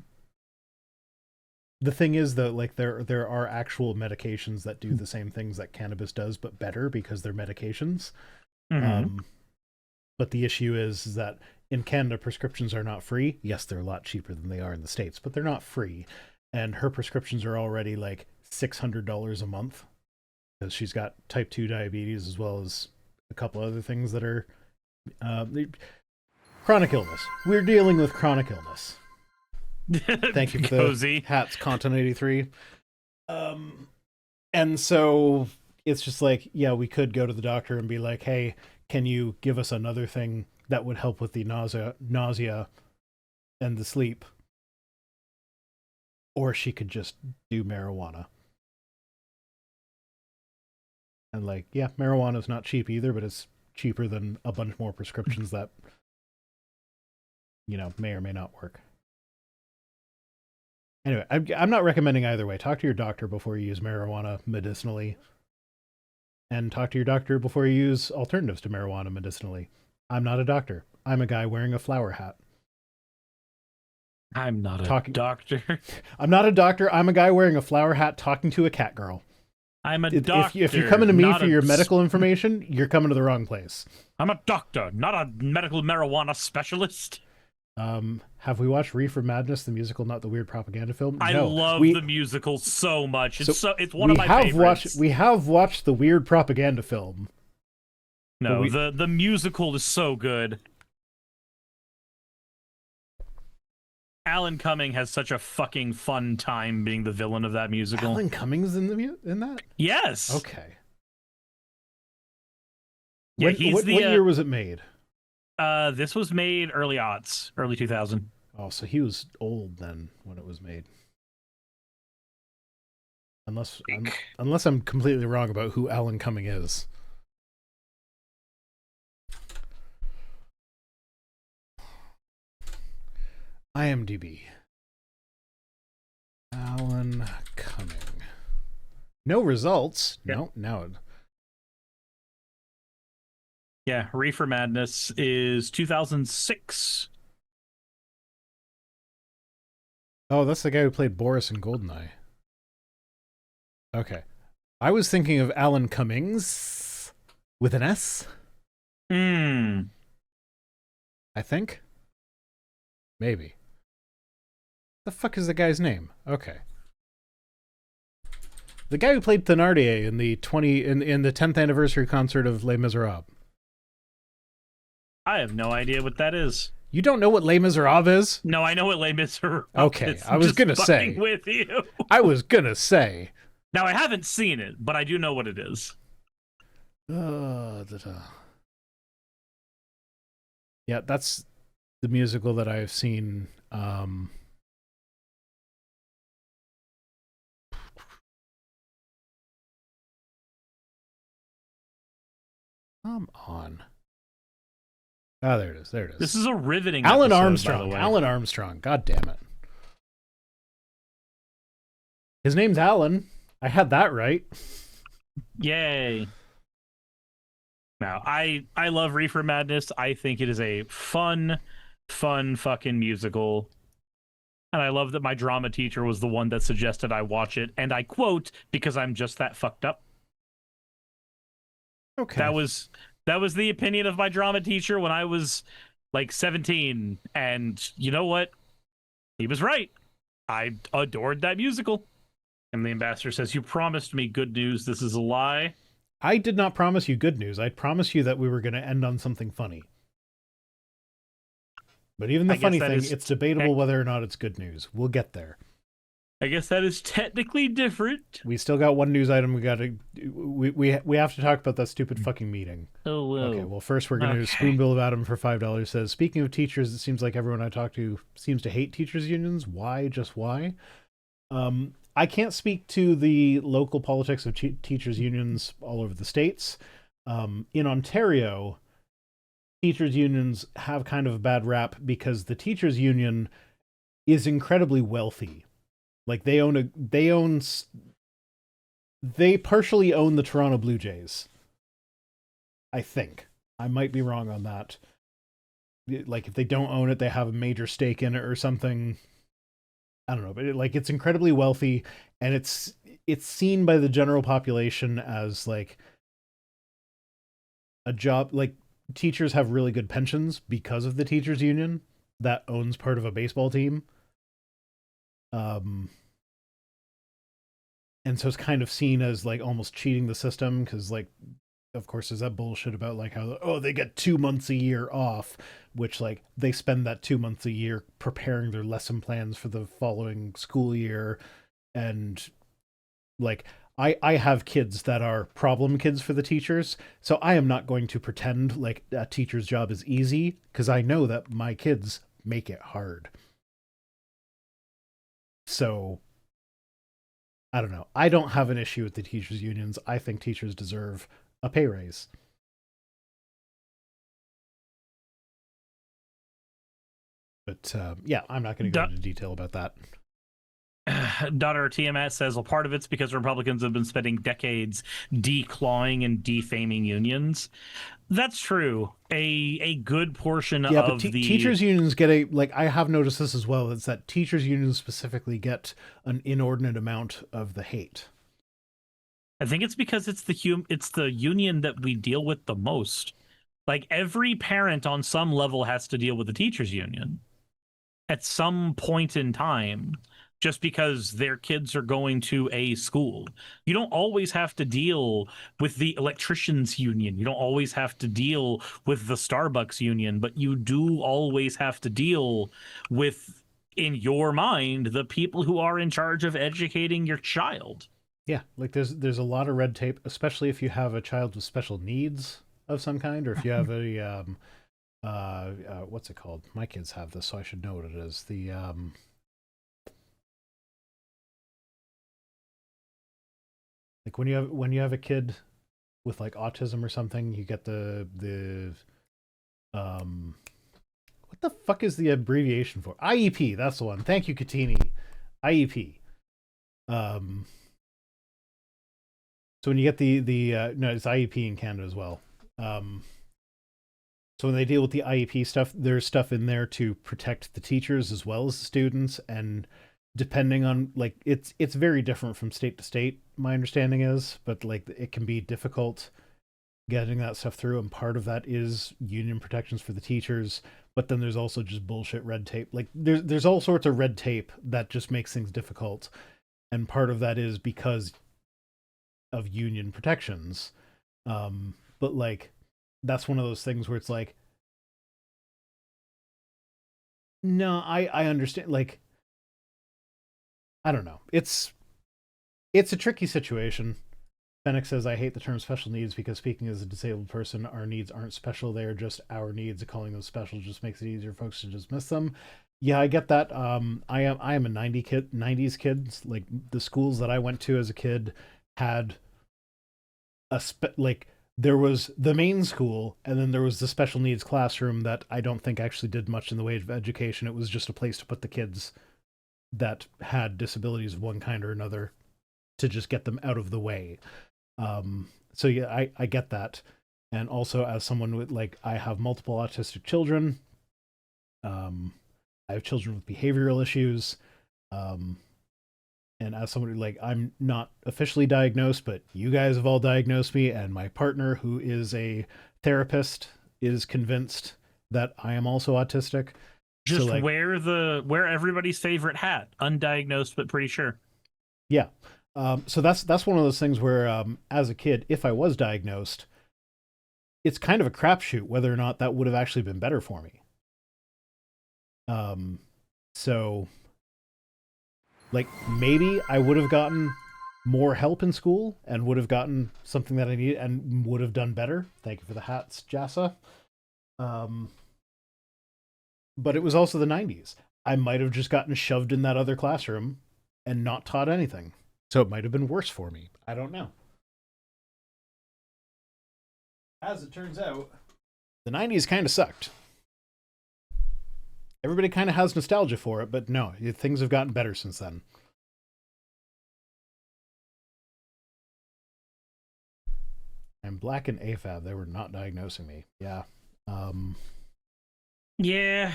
the thing is that, like, there are actual medications that do the same things that cannabis does, but better because they're medications. But the issue is that in Canada, prescriptions are not free. Yes, they're a lot cheaper than they are in the States, but they're not free. And her prescriptions are already like $600 a month because she's got type 2 diabetes as well as a couple other things that are chronic illness. We're dealing with chronic illness. Thank you for the hats, Content 83. And so it's just like, yeah, we could go to the doctor and be like, hey, can you give us another thing that would help with the nausea and the sleep? Or she could just do marijuana. And like, yeah, marijuana is not cheap either, but it's cheaper than a bunch more prescriptions that, you know, may or may not work. Anyway, I'm not recommending either way. Talk to your doctor before you use marijuana medicinally. And talk to your doctor before you use alternatives to marijuana medicinally. I'm not a doctor. I'm a guy wearing a flower hat. I'm not a doctor. I'm not a doctor. I'm a guy wearing a flower hat talking to a cat girl. I'm a doctor. If you're coming to me for your medical information, you're coming to the wrong place. I'm a doctor, not a medical marijuana specialist. Have we watched Reefer Madness, the musical, not the weird propaganda film? I love the musical so much. It's one of my favorites. We have watched the weird propaganda film. No, the musical is so good. Alan Cumming has such a fucking fun time being the villain of that musical. Alan Cumming's in that? Yes. Okay. Yeah, what year was it made? This was made early aughts, early 2000. Oh, so he was old then when it was made. Unless I'm completely wrong about who Alan Cumming is. IMDb. Alan Cumming. No results. Yep. No, now. Yeah, Reefer Madness is 2006. Oh, that's the guy who played Boris in Goldeneye. Okay. I was thinking of Alan Cummings with an S. I think. Maybe. The fuck is the guy's name? Okay. The guy who played Thénardier in the 10th anniversary concert of Les Miserables. I have no idea what that is. You don't know what Les Miserables is? No, I know what Les Miserables okay, is. I was gonna say. With you. I was gonna say. Now, I haven't seen it, but I do know what it is. Yeah, that's the musical that I've seen. Come on. Ah, there it is. There it is. This is a riveting Alan episode, Armstrong. by the way. Alan Armstrong. God damn it. His name's Alan. I had that right. Yay. Now, I love Reefer Madness. I think it is a fun fucking musical. And I love that my drama teacher was the one that suggested I watch it. And I quote, because I'm just that fucked up. Okay. That was the opinion of my drama teacher when I was like 17. And you know what? He was right. I adored that musical. And the ambassador says, "You promised me good news. This is a lie." I did not promise you good news. I promised you that we were going to end on something funny. But even the funny thing, it's debatable whether or not it's good news. We'll get there. I guess that is technically different. We still got one news item. We have to talk about that stupid fucking meeting. Oh, well. Okay, well, first we're going to Spoonbill of Adam for $5. Says, speaking of teachers, it seems like everyone I talk to seems to hate teachers' unions. Why? Just why? I can't speak to the local politics of teachers' unions all over the states. In Ontario, teachers' unions have kind of a bad rap because the teachers' union is incredibly wealthy. Like they partially own the Toronto Blue Jays. I think. I might be wrong on that. Like if they don't own it, they have a major stake in it or something. I don't know, but it's incredibly wealthy, and it's seen by the general population as like a job. Like teachers have really good pensions because of the teachers union that owns part of a baseball team. And so it's kind of seen as like almost cheating the system because like, of course, there's that bullshit about like how, they get 2 months a year off, which like they spend that 2 months a year preparing their lesson plans for the following school year. And like, I have kids that are problem kids for the teachers. So I am not going to pretend like a teacher's job is easy because I know that my kids make it hard. So I don't know. I don't have an issue with the teachers unions. I think teachers deserve a pay raise. But yeah, I'm not going to go into detail about that. Daughter TMS says, well, part of it's because Republicans have been spending decades declawing and defaming unions. That's true. A good portion of the teachers unions get I have noticed this as well. It's that teachers unions specifically get an inordinate amount of the hate. I think it's because it's the union that we deal with the most. Like, every parent on some level has to deal with the teachers union at some point in time, just because their kids are going to a school. You don't always have to deal with the electricians union. You don't always have to deal with the Starbucks union, but you do always have to deal with, in your mind, the people who are in charge of educating your child. Yeah, like there's a lot of red tape, especially if you have a child with special needs of some kind, or if you have a what's it called? My kids have this, so I should know what it is. The like when you have a kid with like autism or something, you get the what the fuck is the abbreviation for? IEP, that's the one. Thank you, Katini. IEP. So when you get the no, it's IEP in Canada as well. So when they deal with the IEP stuff, there's stuff in there to protect the teachers as well as the students, and depending on like it's very different from state to state, my understanding is, but like it can be difficult getting that stuff through, and part of that is union protections for the teachers, but then there's also just bullshit red tape. Like there's all sorts of red tape that just makes things difficult, and part of that is because of union protections. But like that's one of those things where it's like, no, I understand. Like, I don't know. It's a tricky situation. Fennec says, I hate the term special needs because speaking as a disabled person, our needs aren't special. They are just our needs. Calling them special just makes it easier for folks to dismiss them. Yeah, I get that. I am a 90s kid. Like the schools that I went to as a kid had there was the main school, and then there was the special needs classroom that I don't think actually did much in the way of education. It was just a place to put the kids that had disabilities of one kind or another to just get them out of the way. So yeah, I get that. And also as someone with I have multiple autistic children. I have children with behavioral issues. And as somebody I'm not officially diagnosed, but you guys have all diagnosed me, and my partner, who is a therapist, is convinced that I am also autistic. Just so, wear everybody's favorite hat, undiagnosed but pretty sure. Yeah. So that's one of those things where as a kid, if I was diagnosed, it's kind of a crapshoot whether or not that would have actually been better for me. So maybe I would have gotten more help in school and would have gotten something that I needed and would have done better. Thank you for the hats, Jassa. But it was also the 90s. I might have just gotten shoved in that other classroom and not taught anything. So it might have been worse for me. I don't know. As it turns out, the 90s kind of sucked. Everybody kind of has nostalgia for it, but no, things have gotten better since then. I'm black and AFAB. They were not diagnosing me. Yeah. Yeah,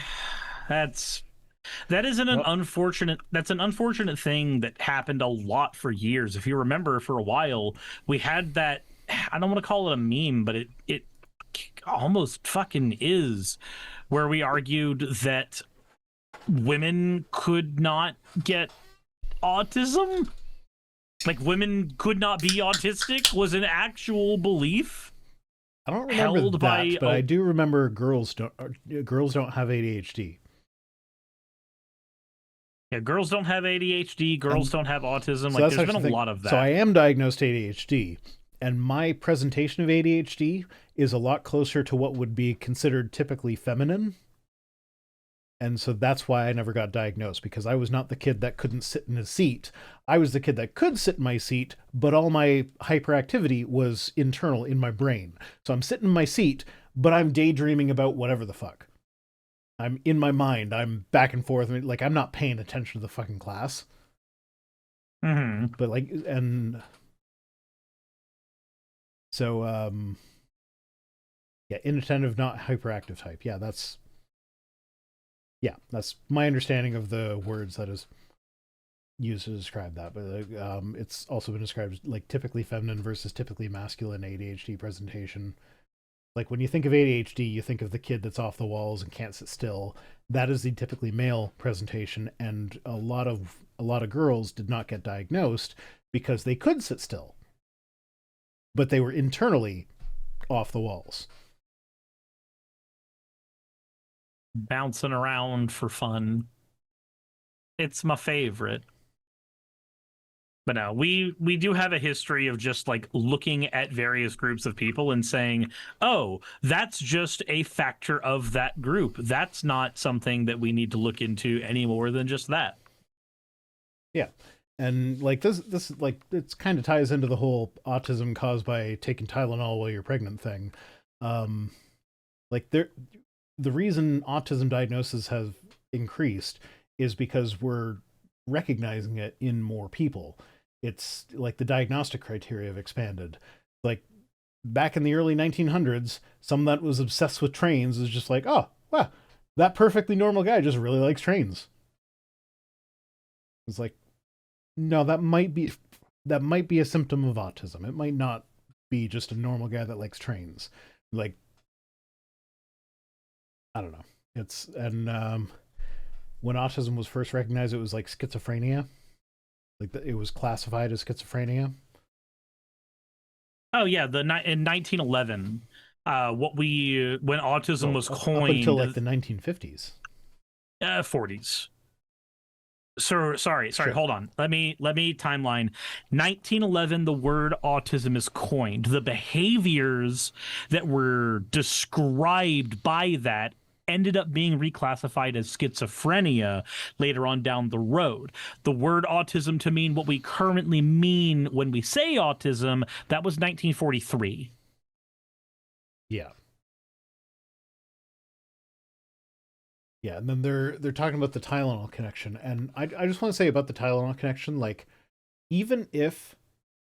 that's an unfortunate thing that happened a lot for years. If you remember, for a while, we had that, I don't want to call it a meme, but it almost fucking is, where we argued that women could not get autism. Like, women could not be autistic was an actual belief. I don't remember that, but I do remember girls don't have ADHD. Yeah, girls don't have ADHD. Girls don't have autism. So there's been a lot of that. So I am diagnosed ADHD, and my presentation of ADHD is a lot closer to what would be considered typically feminine. And so that's why I never got diagnosed, because I was not the kid that couldn't sit in his seat. I was the kid that could sit in my seat, but all my hyperactivity was internal in my brain. So I'm sitting in my seat, but I'm daydreaming about whatever the fuck. I'm in my mind. I'm back and forth. Like, I'm not paying attention to the fucking class. Mm-hmm. But like, and so, yeah, inattentive, not hyperactive type. That's my understanding of the words that is used to describe that. But it's also been described as like typically feminine versus typically masculine ADHD presentation. Like when you think of ADHD, you think of the kid that's off the walls and can't sit still. That is the typically male presentation, and a lot of girls did not get diagnosed because they could sit still, but they were internally off the walls. Bouncing around for fun. It's my favorite. But no, we do have a history of just like looking at various groups of people and saying, oh, that's just a factor of that group. That's not something that we need to look into any more than just that. Yeah. And like this like it's kind of ties into the whole autism caused by taking Tylenol while you're pregnant thing. Like the reason autism diagnosis has increased is because we're recognizing it in more people. It's like the diagnostic criteria have expanded. Like back in the early 1900s, someone that was obsessed with trains is just like, oh, wow, that perfectly normal guy just really likes trains. It's like, no, that might be a symptom of autism. It might not be just a normal guy that likes trains. Like, I don't know. It's, and when autism was first recognized, it was like schizophrenia. Like it was classified as schizophrenia. Oh yeah, in 1911, when autism was coined up until like the 1950s, 40s. So sorry, Sure. hold on. Let me timeline. 1911, the word autism is coined. The behaviors that were described by that ended up being reclassified as schizophrenia later on down the road. The word autism to mean what we currently mean when we say autism, that was 1943. Yeah. Yeah, and then they're talking about the Tylenol connection, and I just want to say about the Tylenol connection, like, even if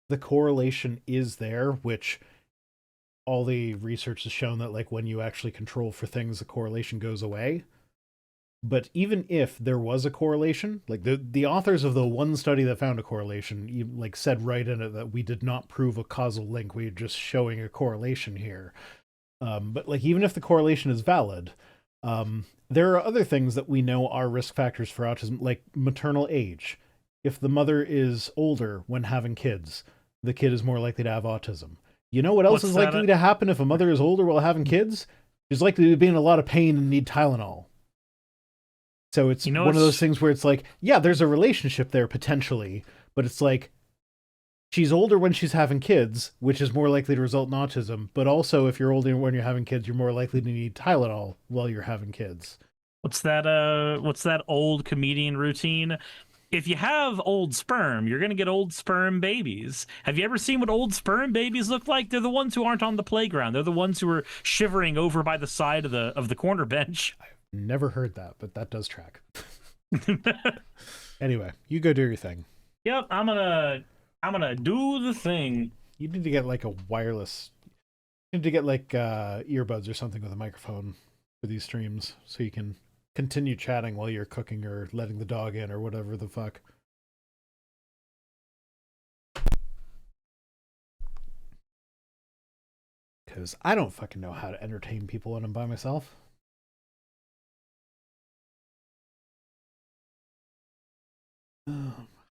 the correlation is there, which all the research has shown that like when you actually control for things, the correlation goes away. But even if there was a correlation, like the authors of the one study that found a correlation, like said right in it that we did not prove a causal link, we are just showing a correlation here. But like even if the correlation is valid, there are other things that we know are risk factors for autism, like maternal age. If the mother is older when having kids, the kid is more likely to have autism. You know what else is likely to happen if a mother is older while having kids? She's likely to be in a lot of pain and need Tylenol. So it's one of those things where it's like, yeah, there's a relationship there potentially, but it's like she's older when she's having kids, which is more likely to result in autism. But also, if you're older when you're having kids, you're more likely to need Tylenol while you're having kids. What's that old comedian routine? If you have old sperm, you're going to get old sperm babies. Have you ever seen what old sperm babies look like? They're the ones who aren't on the playground. They're the ones who are shivering over by the side of the corner bench. I've never heard that, but that does track. Anyway, you go do your thing. Yep, I'm gonna do the thing. You need to get like a wireless. You need to get like earbuds or something with a microphone for these streams, so you can continue chatting while you're cooking or letting the dog in or whatever the fuck. Because I don't fucking know how to entertain people when I'm by myself.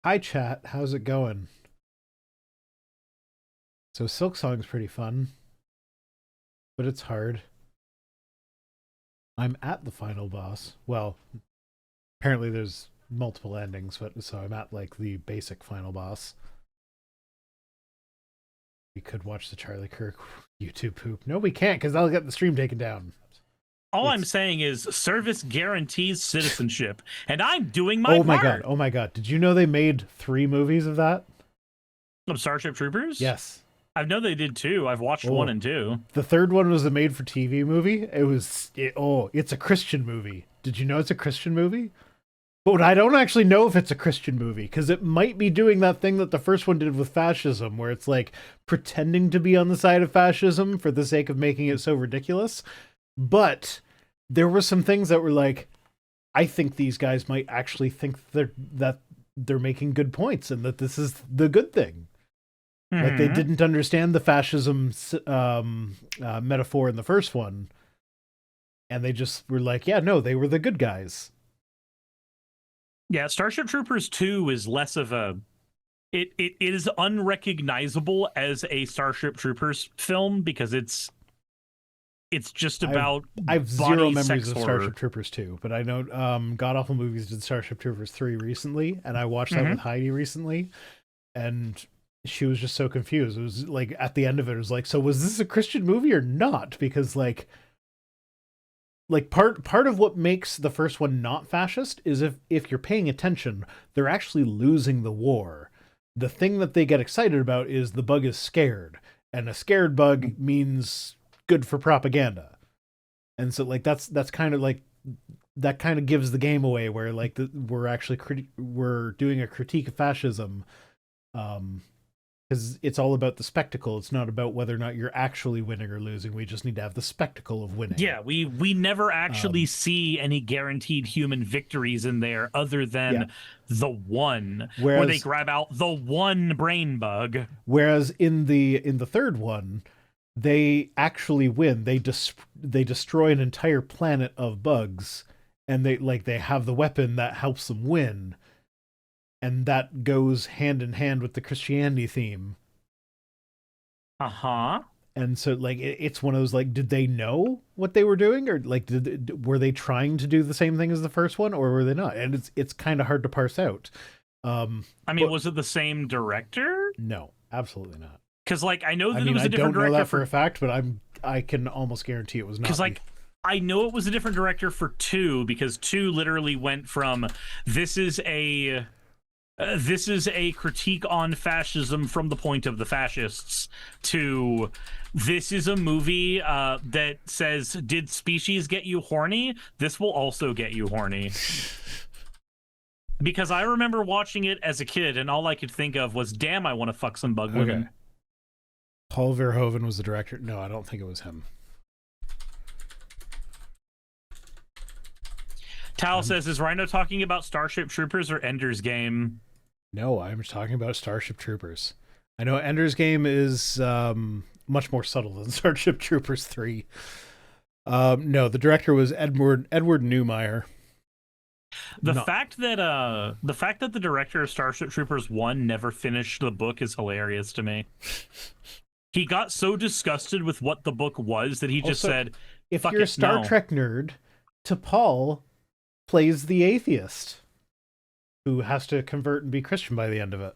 Hi chat, how's it going? So Silksong's pretty fun, but it's hard. I'm at the final boss. Well, apparently there's multiple endings, but so I'm at like the basic final boss. We could watch the Charlie Kirk YouTube poop. No, we can't because I'll get the stream taken down. All I'm It's- saying is service guarantees citizenship, and I'm doing my oh my part. god! Oh my god! Did you know they made 3 movies of that? Of Starship Troopers? Yes. I know they did too. I've watched Oh. 1 and 2. The third one was a made-for-TV movie. It's a Christian movie. Did you know it's a Christian movie? But I don't actually know if it's a Christian movie, because it might be doing that thing that the first one did with fascism, where it's like pretending to be on the side of fascism for the sake of making it so ridiculous. But there were some things that were like, I think these guys might actually think that they're making good points and that this is the good thing. Like they didn't understand the fascism metaphor in the first one, and they just were like, yeah, no, they were the good guys. Yeah, Starship Troopers 2 is less of a... It is unrecognizable as a Starship Troopers film because it's just about I've body zero memories sex of horror. Starship Troopers 2, but I know God Awful Movies did Starship Troopers 3 recently, and I watched that with Heidi recently, and she was just so confused. It was like, at the end of it, it was like, so was this a Christian movie or not? Because like part of what makes the first one not fascist is if you're paying attention, they're actually losing the war. The thing that they get excited about is the bug is scared, and a scared bug means good for propaganda. And so like that's kind of like, that kind of gives the game away, where like we're actually we're doing a critique of fascism, because it's all about the spectacle. It's not about whether or not you're actually winning or losing. We just need to have the spectacle of winning. Yeah, we never actually see any guaranteed human victories in there other than the one where they grab out the one brain bug. Whereas in the third one, they actually win. They destroy an entire planet of bugs, and they have the weapon that helps them win. And that goes hand in hand with the Christianity theme. Uh-huh. And so, like, it's one of those, like, did they know what they were doing? Or, like, were they trying to do the same thing as the first one? Or were they not? And it's kind of hard to parse out. Was it the same director? No, absolutely not. Because, like, I know that it was a different director. I don't know that for a fact, but I can almost guarantee it was not. Because, like, I know it was a different director for 2, because 2 literally went from, this is a critique on fascism from the point of the fascists, to this is a movie that says, did species get you horny? This will also get you horny. Because I remember watching it as a kid, and all I could think of was, damn, I want to fuck some bug women. Paul Verhoeven was the director. No, I don't think it was him. Tal says, is Rhino talking about Starship Troopers or Ender's Game? No, I'm talking about Starship Troopers. I know Ender's Game is much more subtle than Starship Troopers 3. No, the director was Edward Neumeier. The fact that the director of Starship Troopers 1 never finished the book is hilarious to me. He got so disgusted with what the book was that he just said, if you're a Star Trek nerd, T'Pol plays the atheist who has to convert and be Christian by the end of it.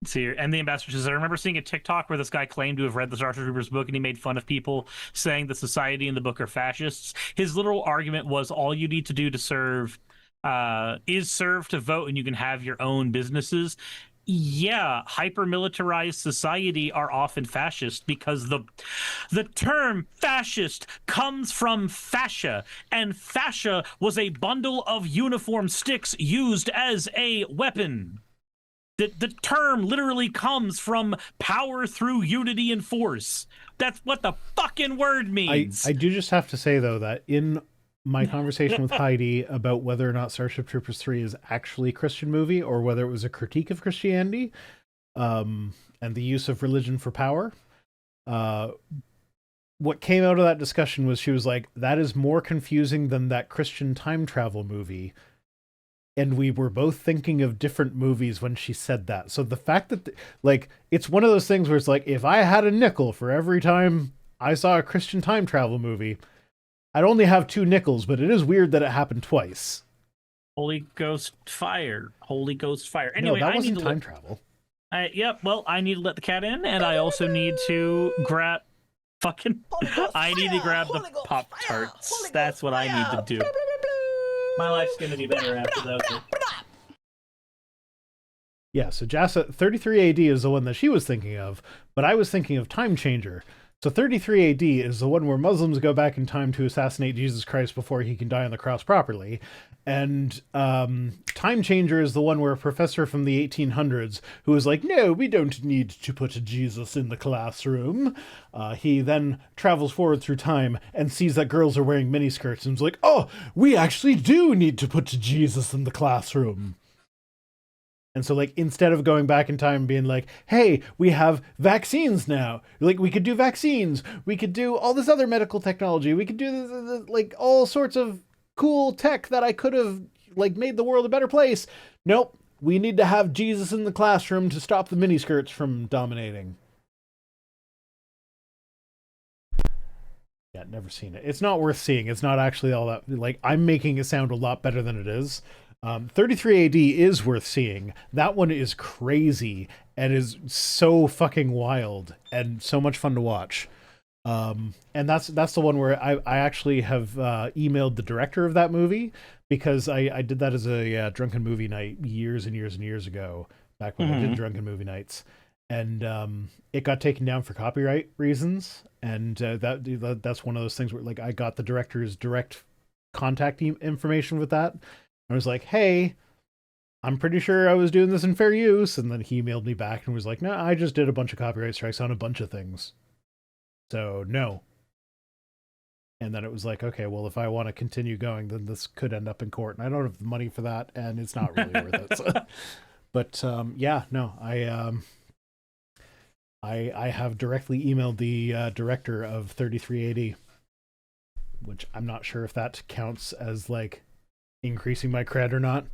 See here, and the ambassador says, I remember seeing a TikTok where this guy claimed to have read the Starship Troopers book, and he made fun of people saying the society in the book are fascists. His literal argument was, all you need to do to serve is serve to vote, and you can have your own businesses. Yeah, hyper-militarized society are often fascist because the term fascist comes from fascia, and fascia was a bundle of uniform sticks used as a weapon. The term literally comes from power through unity and force. That's what the fucking word means. I do just have to say, though, that in my conversation with Heidi about whether or not Starship Troopers 3 is actually a Christian movie or whether it was a critique of Christianity and the use of religion for power, what came out of that discussion was she was like, that is more confusing than that Christian time travel movie. And we were both thinking of different movies when she said that. So the fact that, like, it's one of those things where it's like, if I had a nickel for every time I saw a Christian time travel movie, I'd only have 2 nickels, but it is weird that it happened twice. Holy Ghost fire. Holy Ghost fire. Anyway, no, that I wasn't need to time travel. Yep. Well, I need to let the cat in, and I also need to grab I need to grab the Pop Tarts. That's what I need to do. My life's gonna be better after those. Yeah, so Jassa 33 AD is the one that she was thinking of, but I was thinking of Time Changer. So 33 AD is the one where Muslims go back in time to assassinate Jesus Christ before he can die on the cross properly. And Time Changer is the one where a professor from the 1800s who was like, no, we don't need to put Jesus in the classroom. He then travels forward through time and sees that girls are wearing miniskirts and is like, oh, we actually do need to put Jesus in the classroom. And so, like, instead of going back in time and being like, hey, we have vaccines now. Like, we could do vaccines. We could do all this other medical technology. We could do, like, all sorts of cool tech that I could have, like, made the world a better place. Nope. We need to have Jesus in the classroom to stop the miniskirts from dominating. Yeah, never seen it. It's not worth seeing. It's not actually all that, like, I'm making it sound a lot better than it is. 33 AD is worth seeing. That one is crazy and is so fucking wild and so much fun to watch. And that's the one where I actually have emailed the director of that movie, because I did that as a drunken movie night years and years and years ago, back when I did drunken movie nights. And it got taken down for copyright reasons. And that's one of those things where, like, I got the director's direct contact information with that. I was like, hey, I'm pretty sure I was doing this in fair use. And then he emailed me back and was like, no, I just did a bunch of copyright strikes on a bunch of things. So, no. And then it was like, okay, well, if I want to continue going, then this could end up in court. And I don't have the money for that, and it's not really worth it. So. But, yeah, no, I have directly emailed the director of 33 AD, which I'm not sure if that counts as, like, increasing my cred or not.